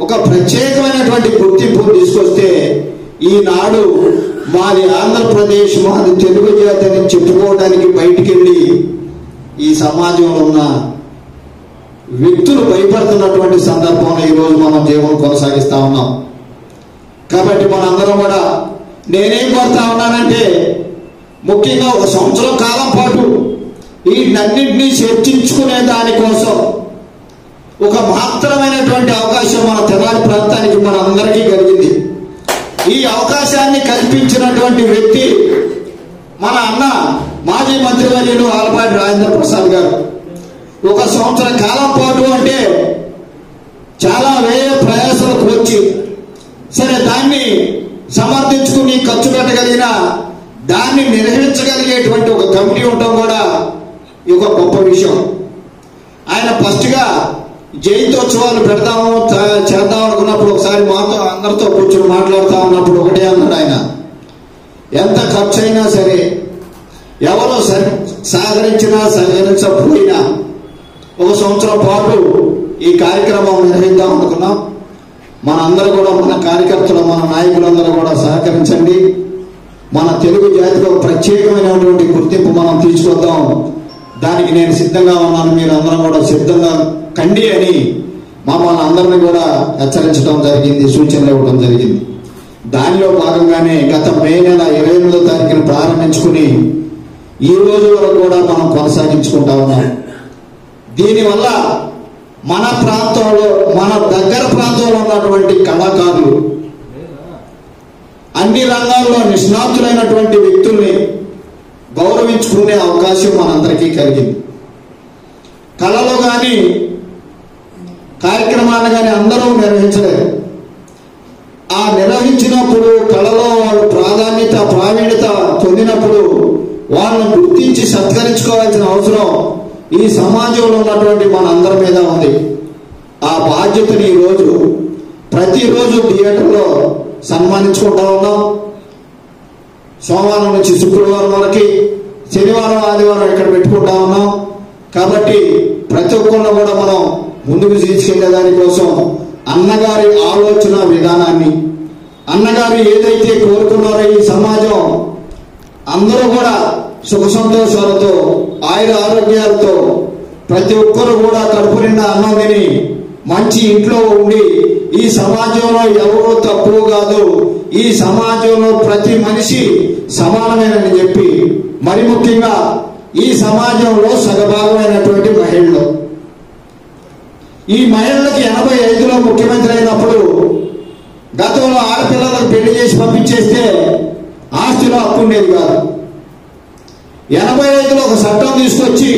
ఒక ప్రత్యేకమైనటువంటి గుర్తింపు తీసుకొస్తే ఈనాడు మాది ఆంధ్రప్రదేశ్, మాది తెలుగు జాతి అని చెప్పుకోవడానికి బయటికి వెళ్ళి ఈ సమాజంలో ఉన్న వ్యక్తులు భయపడుతున్నటువంటి సందర్భంలో ఈరోజు మనం జీవనం కొనసాగిస్తా ఉన్నాం. కాబట్టి మనందరం కూడా నేనేం కోరుతా ఉన్నానంటే, ముఖ్యంగా ఒక సంవత్సరం కాలం పాటు వీటన్నింటినీ చర్చించుకునే దానికోసం ఒక మహత్తరమైనటువంటి అవకాశం మన తెనాలి ప్రాంతానికి మనందరికీ కలిగింది. ఈ అవకాశాన్ని కల్పించినటువంటి వ్యక్తి మన అన్న మాజీ మంత్రివర్యులు ఆలపాటి రాజేంద్ర ప్రసాద్ గారు. ఒక సంవత్సర కాలం పాటు అంటే చాలా వ్యయ ప్రయాసాలకు వచ్చి సరే దాన్ని సమర్థించుకుని ఖర్చు పెట్టగలిగిన దాన్ని నిర్వహించగలిగేటువంటి ఒక కమిటీ ఉండడం కూడా ఒక గొప్ప విషయం. ఆయన ఫస్ట్గా జయంతోత్సవాలు పెడతాము చేద్దాం అనుకున్నప్పుడు ఒకసారి మాతో అందరితో కూర్చొని మాట్లాడుతూ ఉన్నప్పుడు ఒకటే అన్నాడు ఆయన, ఎంత ఖర్చు అయినా సరే ఎవరు సహకరించినా సహకరించకపోయినా ఒక సంవత్సరం పాటు ఈ కార్యక్రమం నిర్వహిద్దాం అనుకున్నాం. మనందరూ కూడా మన కార్యకర్తలు మన నాయకులందరూ కూడా సహకరించండి. మన తెలుగు జాతికి ఒక ప్రత్యేకమైనటువంటి గుర్తింపు మనం తీసుకొద్దాం. దానికి నేను సిద్ధంగా ఉన్నాను, మీరు అందరం కూడా సిద్ధంగా కండి అని మమ్మల్ని అందరినీ కూడా హెచ్చరించడం జరిగింది, సూచనలు ఇవ్వడం జరిగింది. దానిలో భాగంగానే గత మే నెల 28వ తారీఖున ప్రారంభించుకుని ఈ రోజు వరకు కూడా మనం కొనసాగించుకుంటా ఉన్నాం. దీనివల్ల మన ప్రాంతంలో మన దగ్గర ప్రాంతంలో ఉన్నటువంటి కళాకారులు అన్ని రంగాల్లో నిష్ణాతులైనటువంటి వ్యక్తుల్ని గౌరవించుకునే అవకాశం మనందరికీ కలిగింది. కళలో కానీ కార్యక్రమాన్ని కానీ అందరూ నిర్వహించలేరు. ఆ నిర్వహించినప్పుడు కళలో వాళ్ళు ప్రావీణ్యత పొందినప్పుడు వాళ్ళని గుర్తించి సత్కరించుకోవాల్సిన అవసరం ఈ సమాజంలో ఉన్నటువంటి మన అందరి మీద ఉంది. ఆ బాధ్యతని ఈరోజు ప్రతిరోజు థియేటర్లో సన్మానించుకుంటా ఉన్నాం. సోమవారం నుంచి శుక్రవారం వరకు, శనివారం ఆదివారం ఇక్కడ పెట్టుకుంటా ఉన్నాం. కాబట్టి ప్రతి ఒక్కరిని కూడా మనం ముందుకు తీసుకెళ్లే దానికోసం అన్నగారి ఆలోచన విధానాన్ని, అన్నగారు ఏదైతే కోరుకున్నారో ఈ సమాజం అందరూ కూడా సుఖ సంతోషాలతో ఆయుర ఆరోగ్యాలతో ప్రతి ఒక్కరు కూడా కడుపు నిండా అన్నం తిని మంచి ఇంట్లో ఉండి ఈ సమాజంలో ఎవరూ తక్కువ కాదు, ఈ సమాజంలో ప్రతి మనిషి సమానమేనని చెప్పి, మరి ముఖ్యంగా ఈ సమాజంలో సగభాగమైనటువంటి మహిళలు, ఈ మహిళలకి 85లో ముఖ్యమంత్రి అయినప్పుడు గతంలో ఆడపిల్లలకు పెళ్లి చేసి పంపించేస్తే ఆస్తిలో హక్కు ఉండేది కాదు. 85లో ఒక చట్టం తీసుకొచ్చి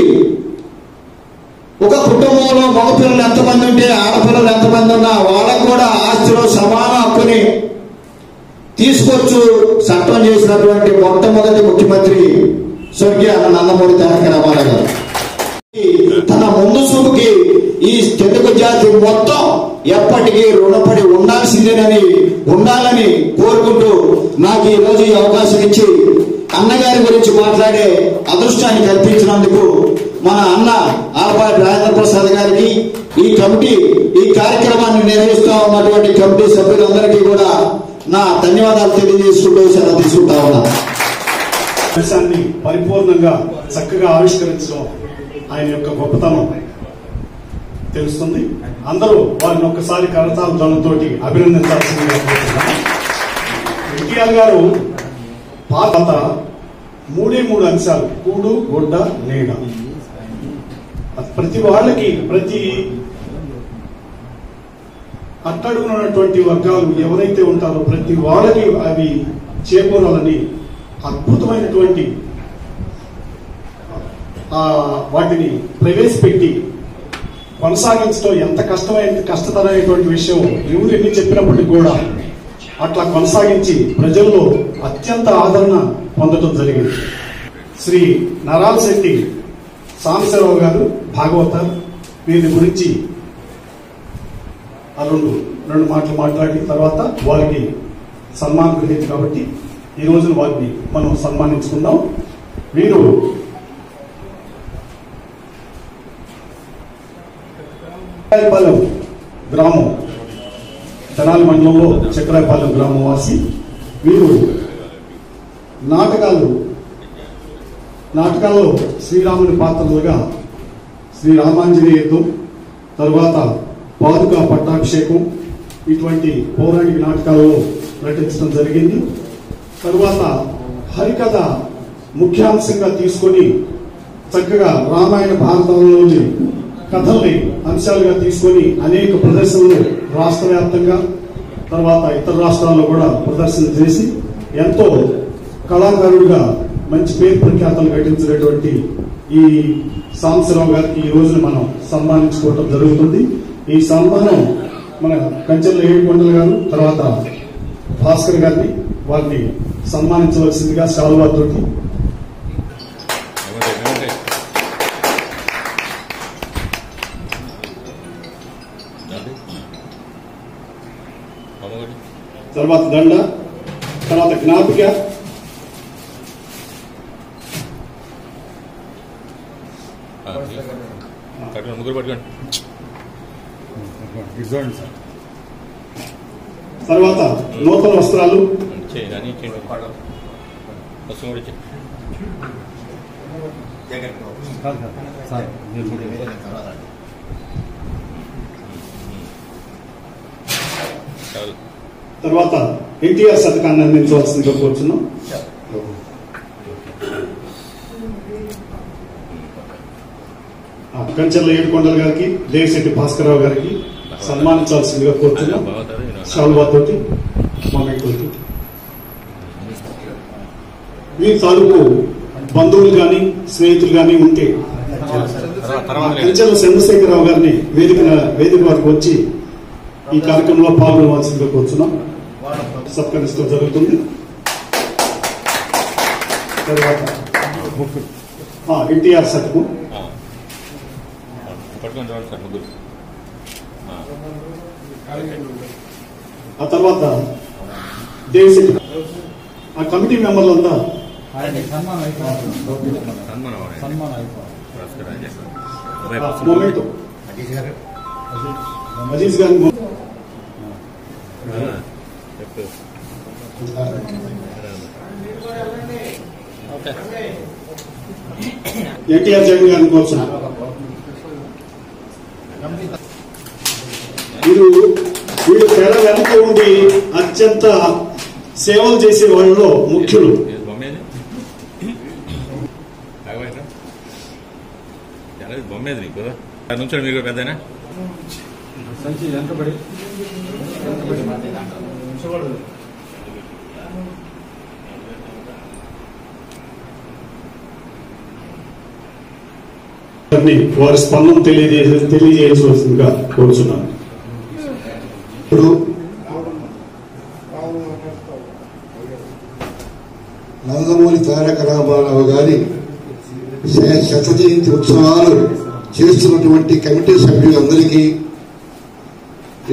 ఒక కుటుంబంలో మగపిల్లలు ఎంతమంది ఉంటే ఆడపిల్లలు ఎంతమంది ఉన్నా వాళ్ళకు కూడా ఆస్తిలో సమాన హక్కుని తీసుకొచ్చు చట్టం చేసినటువంటి మొట్టమొదటి ముఖ్యమంత్రి స్వర్గీయ నందమూరి తారక రామారావు గారు. తన ముందు చూపుకి ఈ తెలుగు జాతి మొత్తం ఎప్పటికీ రుణపడి ఉండాలని కోరుకుంటూ నాకు ఈ రోజు ఈ అవకాశం ఇచ్చి అన్నగారి గురించి మాట్లాడే అదృష్టాన్ని కల్పించినందుకు మన అన్న ఆలపాటి రాజేంద్ర ప్రసాద్ గారికి, ఈ కమిటీ ఈ కార్యక్రమాన్ని నిర్వహిస్తూ ఉన్నటువంటి కమిటీ సభ్యులందరికీ కూడా నా ధన్యవాదాలు తెలియజేసుకుంటూ సెలవు తీసుకుంటా ఉన్నా. దేశాన్ని పరిపూర్ణంగా చక్కగా ఆవిష్కరించడం ఆయన యొక్క గొప్పతనం తెలుస్తుంది. అందరూ వారిని ఒక్కసారి కరతాల ధ్వనులతోటి అభినందించాల్సిందిగా కోరుతున్నాను. ఎన్టీఆర్ గారు పాత 3 అంశాలు, కూడు గుడ్డ నీడ, ప్రతి వాళ్ళకి ప్రతి అట్టడుగున్నటువంటి వర్గాలు ఎవరైతే ఉంటారో ప్రతి వాళ్ళకి అవి చేకూరాలని అద్భుతమైనటువంటి వాటిని ప్రవేశపెట్టి కొనసాగించడం ఎంత కష్టతరమైనటువంటి విషయం ఎవరు ఎన్ని చెప్పినప్పటికీ కూడా అట్లా కొనసాగించి ప్రజల్లో అత్యంత ఆదరణ పొందడం జరిగింది. శ్రీ నరాల శెట్టి సాంబశివరావు గారు భాగవతార్, వీరి గురించి రెండు మాటలు మాట్లాడిన తర్వాత వారికి సన్మానం గ్రహీత కాబట్టి ఈ రోజు వారిని మనం సన్మానించుకుందాం. వీరు చక్రాయపాలెం గ్రామం, తెనాలి మండలంలో చక్రాయపాలెం గ్రామం వాసి. వీరు నాటకాల్లో శ్రీరాముని పాత్రలుగా శ్రీరామాంజనేయుడు, తరువాత పాదుకా పట్టాభిషేకం ఇటువంటి పౌరాణిక నాటకాలలో నటించడం జరిగింది. తరువాత హరికథ ముఖ్యాంశంగా తీసుకొని చక్కగా రామాయణ భారతంలోని కథల్ని అంశాలుగా తీసుకొని అనేక ప్రదర్శనలు రాష్ట్ర వ్యాప్తంగా తర్వాత ఇతర రాష్ట్రాల్లో కూడా ప్రదర్శన చేసి ఎంతో కళాకారుడిగా మంచి పేరు ప్రఖ్యాతలు ఘటించినటువంటి ఈ సాంబశివరావు గారికి ఈ రోజున మనం సన్మానించుకోవడం జరుగుతుంది. ఈ సన్మానం మన కంచెల ఏడుకొండల గారు తర్వాత భాస్కర్ గారిని వారిని సన్మానించవలసిందిగా శాలువాతోటి తర్వాత దండ, తర్వాత జ్ఞాపిక, తర్వాత నూతన వస్త్రాలు, తర్వాత ఎన్టీఆర్ శతకాన్ని అందించవలసిందిగా కోరుచున్నాం. కంచెల ఏడుకొండల గారికి, దేవిశెట్టి భాస్కరరావు గారికి సన్మానించాల్సిందిగా కోరుచున్నాం. శాల్వాతోటి మామయ్యతోటి. మీ తాలూకు బంధువులు కానీ స్నేహితులు కానీ ఉంటే కంచెల చంద్రశేఖరరావు గారిని వేదిక వారికి వచ్చి ఈ కార్యక్రమంలో పాల్గొనవలసిందిగా కోరుచున్నాం. సత్కరిస్తూ జరుగుతుంది. తర్వాత ఎన్టీఆర్ శతకం, ఆ తర్వాత దేవిశెట్టి ఆ కమిటీ మెంబర్లంతా మొమెంటో అజీజ్ గారి ఎన్టీఆర్ జగన్ గారిని కోరుచున్నాం. వీళ్ళు తెర వెనక ఉండి అత్యంత సేవలు చేసే వాళ్ళలో ముఖ్యులు. మీరు పెద్దనా వారి స్పందన తెలియజేయవలసిందిగా కోరుచున్నాను. ఇప్పుడు నందమూరి తారక రామారావు గారి శత జయంతి ఉత్సవాలు చేస్తున్నటువంటి కమిటీ సభ్యులందరికీ,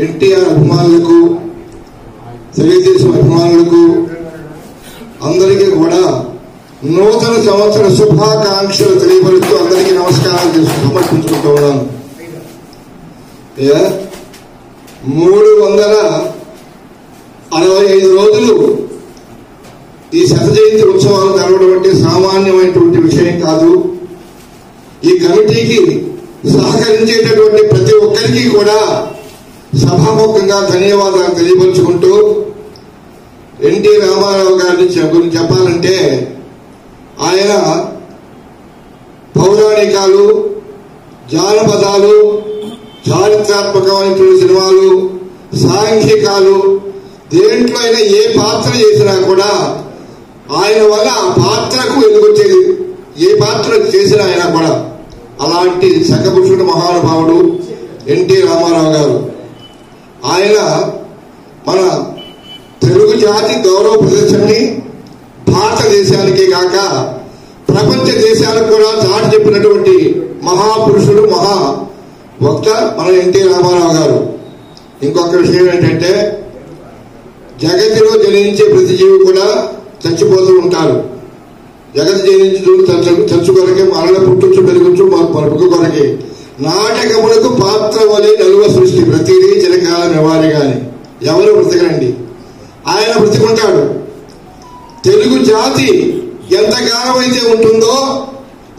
ఎన్టీఆర్ అభిమానులకు, తెలుగుదేశం అభిమానులకు అందరికీ కూడా నూతన సంవత్సర శుభాకాంక్షలు తెలియపరుస్తూ అందరికీ నమస్కారాలు చేస్తూ సమర్పించుకుంటూ ఉన్నాను. 365 రోజులు ఈ శత జయంతి ఉత్సవాలు జరగడం అంటే సామాన్యమైనటువంటి విషయం కాదు. ఈ కమిటీకి సహకరించేటటువంటి ప్రతి ఒక్కరికి కూడా సభాముఖంగా ధన్యవాదాలు తెలియపరుచుకుంటూ, ఎన్టీ రామారావు గారిని గురించి చెప్పాలంటే ఆయన పౌరాణికాలు, జానపదాలు, చారిత్రాత్మకమైనటువంటి సినిమాలు, సాంఘికాలు దేంట్లో అయినా ఏ పాత్ర చేసినా కూడా ఆయన వల్ల ఆ పాత్రకు ఎదుగొచ్చేది. ఏ పాత్ర చేసినా ఆయన కూడా అలాంటి సకపురుషుడు, మహానుభావుడు. ఎన్టీ రామారావు గారు. ఆయన మన తెలుగు జాతి గౌరవ ప్రదర్శనని భారతదేశానికే కాక ప్రపంచ దేశాలకు కూడా చాటి చెప్పినటువంటి మహాపురుషుడు, మహా వక్త మన ఎన్టీ రామారావు గారు. ఇంకొక విషయం ఏంటంటే, జగతిలో జనించే ప్రతి జీవి కూడా చచ్చిపోతూ ఉంటారు. జగతి జనించు చచ్చు కొరకే మరణ పుట్టుచ్చు పెరుగుచ్చు పరుపుకు కొరకే నాటకములకు పాత్ర వలె నలువ సృష్టి ప్రతిదీ చిరకాల నివారి గాని ఎవరు బ్రతకరండి, ఆయన బ్రతికుంటాడు. తెలుగు జాతి ఎంతకాలం అయితే ఉంటుందో,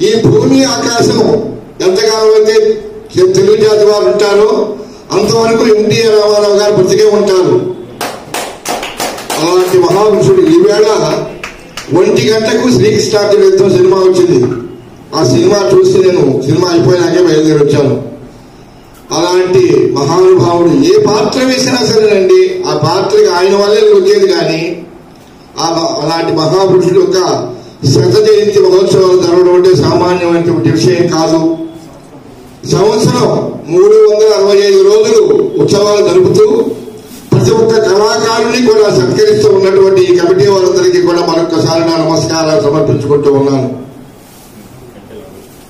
ఈ భూమి ఆకాశం ఎంతకాలం అయితే తెలుగు జాతి వారు ఉంటారో అంతవరకు ఎన్టీఆర్ రామారావు గారు బ్రతికే ఉంటారు. అలాంటి మహాపురుషుడు. ఈవేళ 1 గంటకు శ్రీకృష్ణార్జున సినిమా వచ్చింది. ఆ సినిమా చూసి నేను సినిమా అయిపోయినాకే బయలుదేరి వచ్చాను. అలాంటి మహానుభావుడు ఏ పాత్ర వేసినా సరేనండి, ఆ పాత్రకి ఆయన వల్లే వచ్చేది. కానీ అలాంటి మహాపురుషుడు యొక్క శత జయంతి మహోత్సవాలు జరగడం అంటే సామాన్యమైనటువంటి విషయం కాదు. సంవత్సరం 365 రోజులు ఉత్సవాలు జరుపుతూ ప్రతి ఒక్క కళాకారుని కూడా సత్కరిస్తూ ఉన్నటువంటి ఈ కమిటీ వారందరికీ కూడా మరొకసారి నా నమస్కారాలు సమర్పించుకుంటూ ఉన్నాను.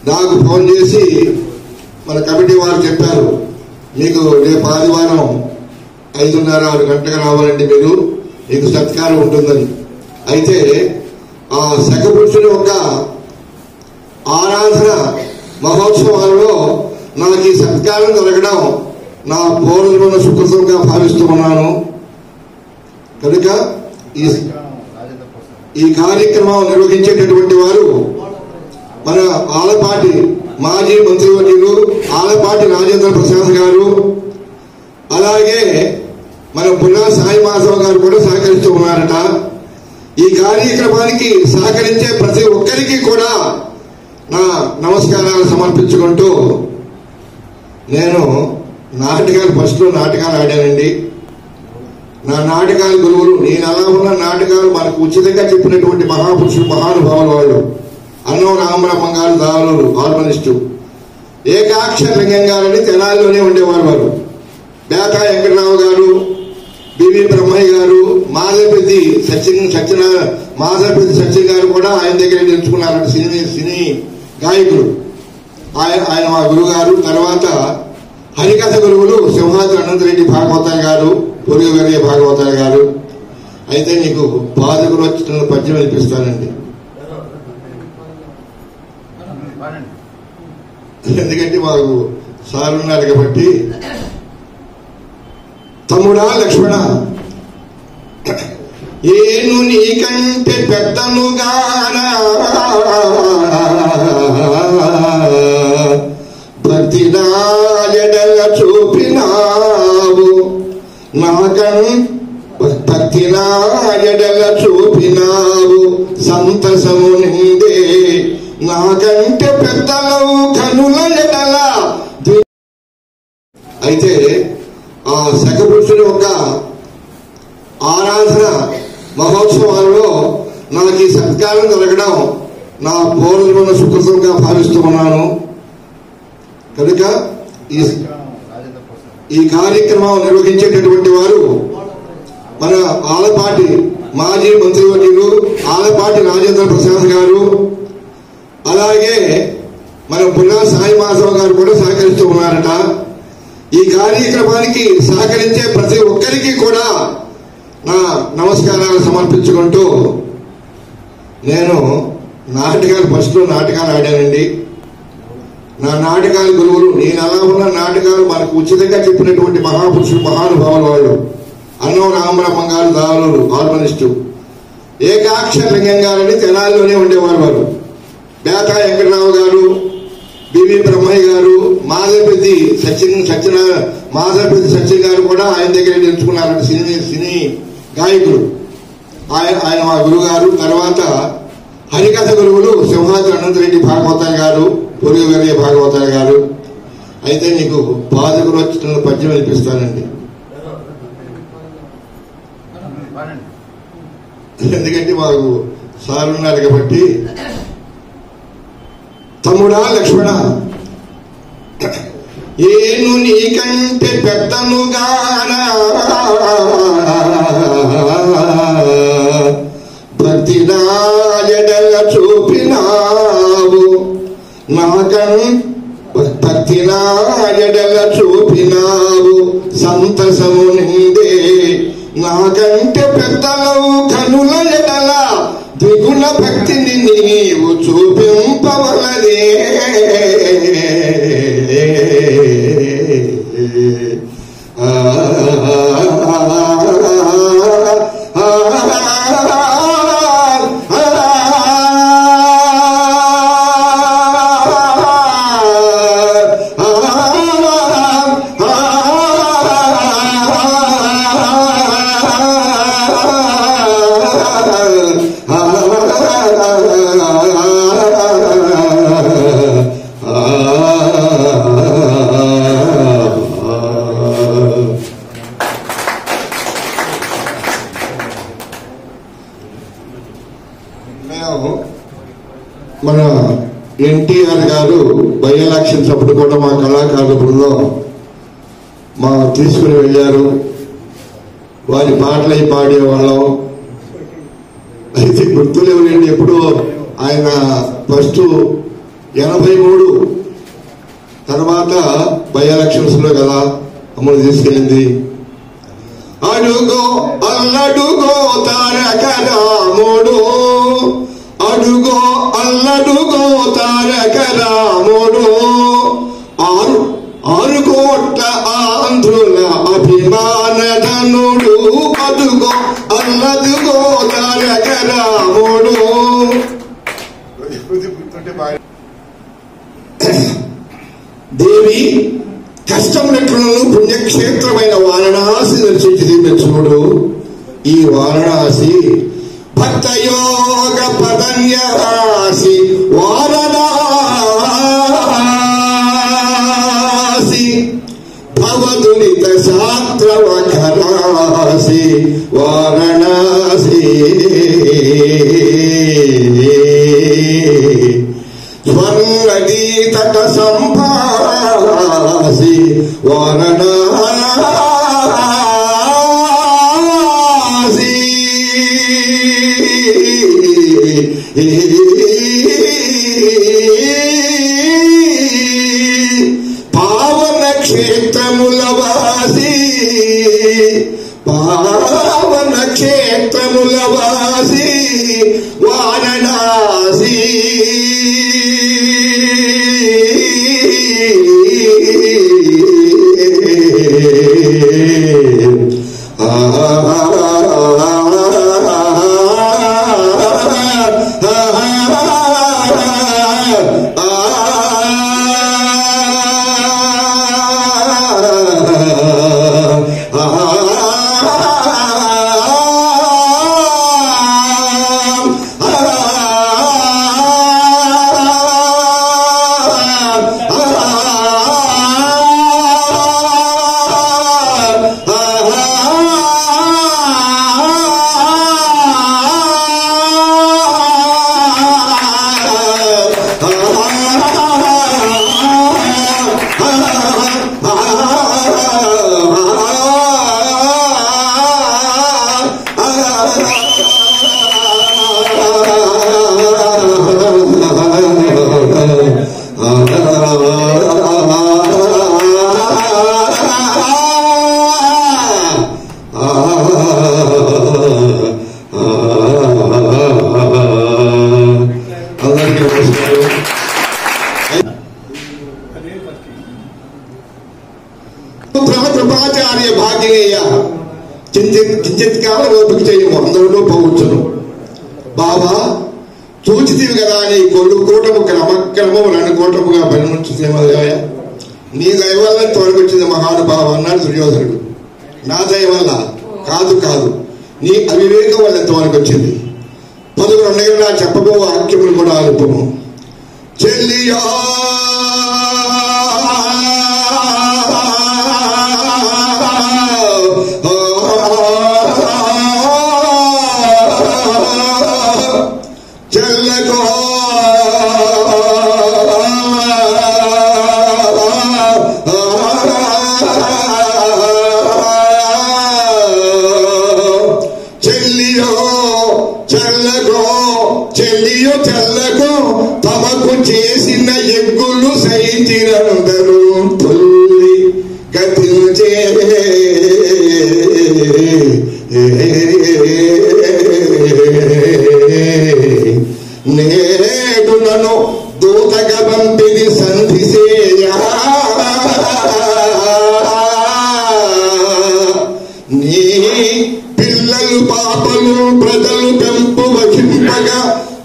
నాకు ఫోన్ చేసి మన కమిటీ వారు చెప్పారు, మీకు రేపు ఆదివారం 5:30-6 గంటలకు రావాలండి, మీకు సత్కారం ఉంటుందని. అయితే ఆ శకపురుషుని యొక్క ఆరాధన మహోత్సవాలలో నాకు ఈ సత్కారం జరగడం నా పూర్వజన్మ సుకృతంగా భావిస్తూ ఉన్నాను. కనుక ఈ కార్యక్రమం నిర్వహించేటటువంటి వారు మన ఆలపాటి మాజీ మంత్రివర్యులు ఆలపాటి రాజేంద్ర ప్రసాద్ గారు, అలాగే మన పున్నా సాయి మాధవ్ గారు కూడా సహకరిస్తూ ఉన్నారట. ఈ కార్యక్రమానికి సహకరించే ప్రతి ఒక్కరికి కూడా నా నమస్కారాలు సమర్పించుకుంటూ, నేను ఫస్ట్ నాటకాలు ఆడానండి. నా నాటకాల గురువులు, నేను అలా ఉన్న నాటకాలు మనకు ఉచితంగా చెప్పినటువంటి మహాపురుషులు, మహానుభావులు వాళ్ళు. అన్నం రామబ్రహ్మ గారు దారులు హార్మోనిస్టు, ఏకాక్షర లింగం గారని తెనాలిలోనే ఉండేవారు వారు. బేతా వెంకటరావు గారు, బివి బ్రహ్మయ్య గారు, మాధవపతి సత్యం గారు కూడా ఆయన దగ్గర నేర్చుకున్నారంట, సినీ గాయకులు. ఆయన మా గురువు గారు. తర్వాత హరికథ గురువులు సింహాద్రి అనంతరెడ్డి భాగవతాలు గారు, పొరుగుగరియ భాగవతాలు గారు. అయితే నీకు పాదకులు వచ్చిన పద్యం వినిపిస్తానండి, ఎందుకంటే మాకు సార్ ఉన్నారు కాబట్టి. తమ్ముడా లక్ష్మణ, ఏను నీకంటే పెద్దనుగానా భక్తి నాయడల చూపినావు, భక్తి నాయడల చూపినావు, సంతసము నిందే నాకంటే పెద్దలవు కనుల ఎడల. అయితే ఆ శకపురుషుని యొక్క ఆరాధన మహోత్సవాలలో నాకు ఈ సత్కారం జరగడం నా పూర్వజన్మ సుకృతంగా భావిస్తూ ఉన్నాను. కనుక ఈ కార్యక్రమం నిర్వహించేటటువంటి వారు మన ఆలపాటి మాజీ మంత్రివర్యులు ఆలపాటి రాజేంద్ర ప్రసాద్ గారు, అలాగే మన పున్నా సాయి మాధవ్ గారు కూడా సహకరిస్తూ ఉన్నారట. ఈ కార్యక్రమానికి సహకరించే ప్రతి ఒక్కరికి కూడా నా నమస్కారాలు సమర్పించుకుంటూ, నేను ఫస్ట్ నాటకాలు ఆడానండి. నా నాటకాల గురువులు, నేను అలా ఉన్న నాటకాలు మనకు ఉచితంగా చెప్పినటువంటి మహాపురుషులు, మహానుభావులు వాళ్ళు. అన్నం రామబ్రహ్మ గారు దారులు హార్మోనిస్టు, ఏకాక్షర లింగం గారని తెనాలిలోనే ఉండేవారు వారు. బేతా వెంకటరావు గారు, బివి బ్రహ్మయ్య గారు, మాధవపతి సత్యం గారు కూడా ఆయన దగ్గర నేర్చుకున్నారంట, సినీ గాయకులు. ఆయన మా గురువు గారు. తర్వాత హరికథ గురువులు సింహాద్రి అనంతరెడ్డి భాగవతాలు గారు, పొరుగుగరియ భాగవతాలు గారు. అయితే నీకు పాదకులు వచ్చిన పద్యం వినిపిస్తానండి, ఎందుకంటే మాకు సార్ ఉన్నారు కాబట్టి. తమ్ముడా లక్ష్మణ, ఏను నీకంటే పెద్దనుగాన భక్తి నా ఎడల చూపినావు భక్తి నా ఎడల చూపినావు సంతసము నిందే నాకంటే పెద్దలవు కనుల ఎడల ద్విగుణ భక్తిని నీవు చూపింపవలదే మన ఎన్టీఆర్ గారు బై ఎలక్షన్స్ అప్పుడు కూడా మా కళాకారుల బృందం తీసుకుని వెళ్ళారు. వారి పాటలు పాడేవాళ్ళం. అయితే గుర్తులేవులేండి. ఎప్పుడు ఆయన ఫస్ట్ 83 తర్వాత బై ఎలక్షన్స్ లో కదా అమలు తీసుకెళ్ళింది. అడుగో అల్లడుగో తారక రాముడు, అడుగో అల్లడుగో తారక రాముడు, 6 కోట్ల ఆంధ్రుల అభిమానధనుడు, అడుగో అల్లడుగో తారక రాముడు. దేవి కష్టములెట్లను పుణ్యక్షేత్రమైన వారణాసి దర్శించి చూడు. ఈ వారణాసి భక్తయోగ పదన్యరాసి వారణాసి భవదులిత శాస్త్రవకరాసి వారణాసి స్వర్ణదీ తట సంభాసి వారణాసి పావన క్షేత్రముల వాసి, పావన క్షేత్రముల వాసి వారణాసి. కృపాచార్య భాగ్యేయ కించిత్ కాల ఓపిక చేయము, అందరిలో పోవచ్చును. బాబా చూచితివి కదా నీ కొల్లు కూటము క్రమక్రమము 2 కోటముగా పరిణమించుదేమయ్యా. నీ దయ వల్ల తోడుకొచ్చింది మహానుభావ అన్నాడు దుర్యోధనుడు. నా దయ వల్ల కాదు కాదు, నీ అవివేకం వల్ల తోడుకొచ్చింది. 11 ఉండగా చెప్పబో వాక్యములు కూడా అల్పము. చెల్లియా చెల్లెకో చెల్లియో చల్లకు తమకు చేసిన ఎగ్గులు సైతిరందరూ తొల్లి గతించే నేడు నన్ను దూతగా పంపిది సంధిసేయా నీ పిల్లలు పాపలు ప్రజలు పెంపు వహింపగా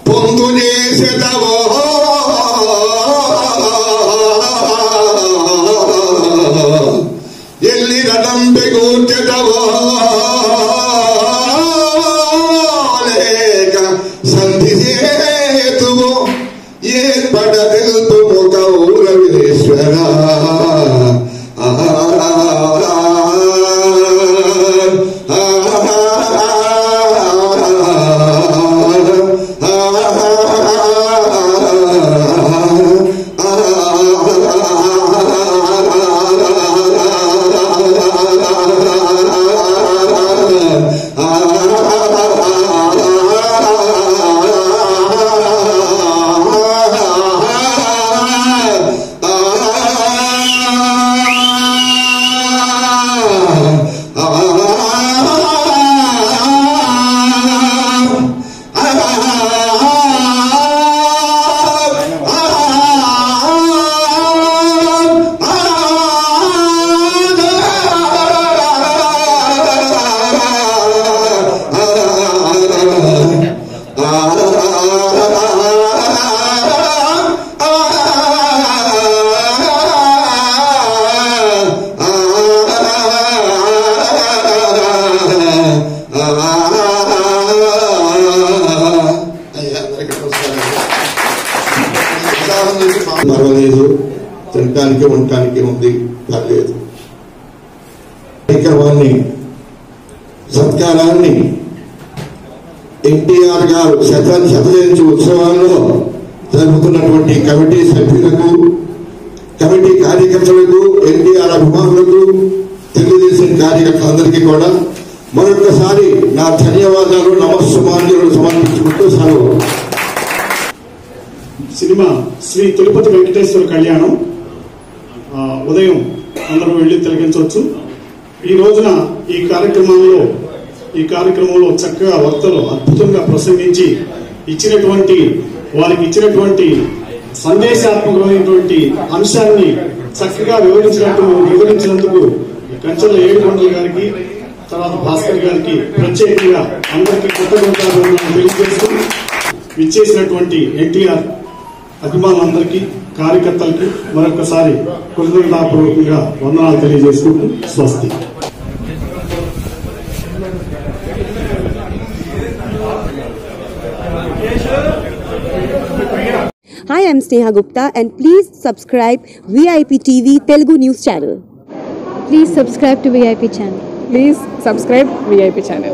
పొందు చేసేదవో ఎల్లి రంబె కూర్చెదవో లేక సంధి సేతువు ఏర్పడ తెలుపు గౌరవేశ్వర పర్వాలేదు, తినటానికి ఉండటానికి ఉంది, పర్లేదు. కార్యక్రమాన్ని సత్కారాన్ని ఎన్టీఆర్ గారు శతజయంతి ఉత్సవాల్లో జరుపుతున్నటువంటి కమిటీ సభ్యులకు, కమిటీ కార్యకర్తలకు, ఎన్టీఆర్ అభిమానులకు, తెలుగుదేశం కార్యకర్తలందరికీ కూడా మరొకసారి నా ధన్యవాదాలు, నమస్సుమాన్యులు సమర్పించుకుంటూ సెలవు. సినిమా శ్రీ తిరుపతి వెంకటేశ్వర కళ్యాణం ఉదయం అందరూ వెళ్లి తిలకించవచ్చు. ఈ రోజున ఈ కార్యక్రమంలో చక్కగా వక్తలు అద్భుతంగా ప్రసంగించి వారికి ఇచ్చినటువంటి సందేశాత్మకమైనటువంటి అంశాన్ని చక్కగా వివరించినందుకు కంచెల ఏడుకొండల గారికి, తర్వాత భాస్కర్ గారికి ప్రత్యేకంగా అందరికీ కృతజ్ఞతలు తెలియజేస్తూ విచ్చేసినటువంటి ఎన్టీఆర్ అభిమానులందరికీ, కార్యకర్తలకి మరొకసారి కృతజ్ఞతాపూర్వకంగా వందనాలు తెలియజేసుకుంటూ స్వస్తి. Hi, I'm Sneha Gupta and please subscribe VIP TV Telugu News Channel. Please subscribe to VIP channel. Please subscribe VIP channel.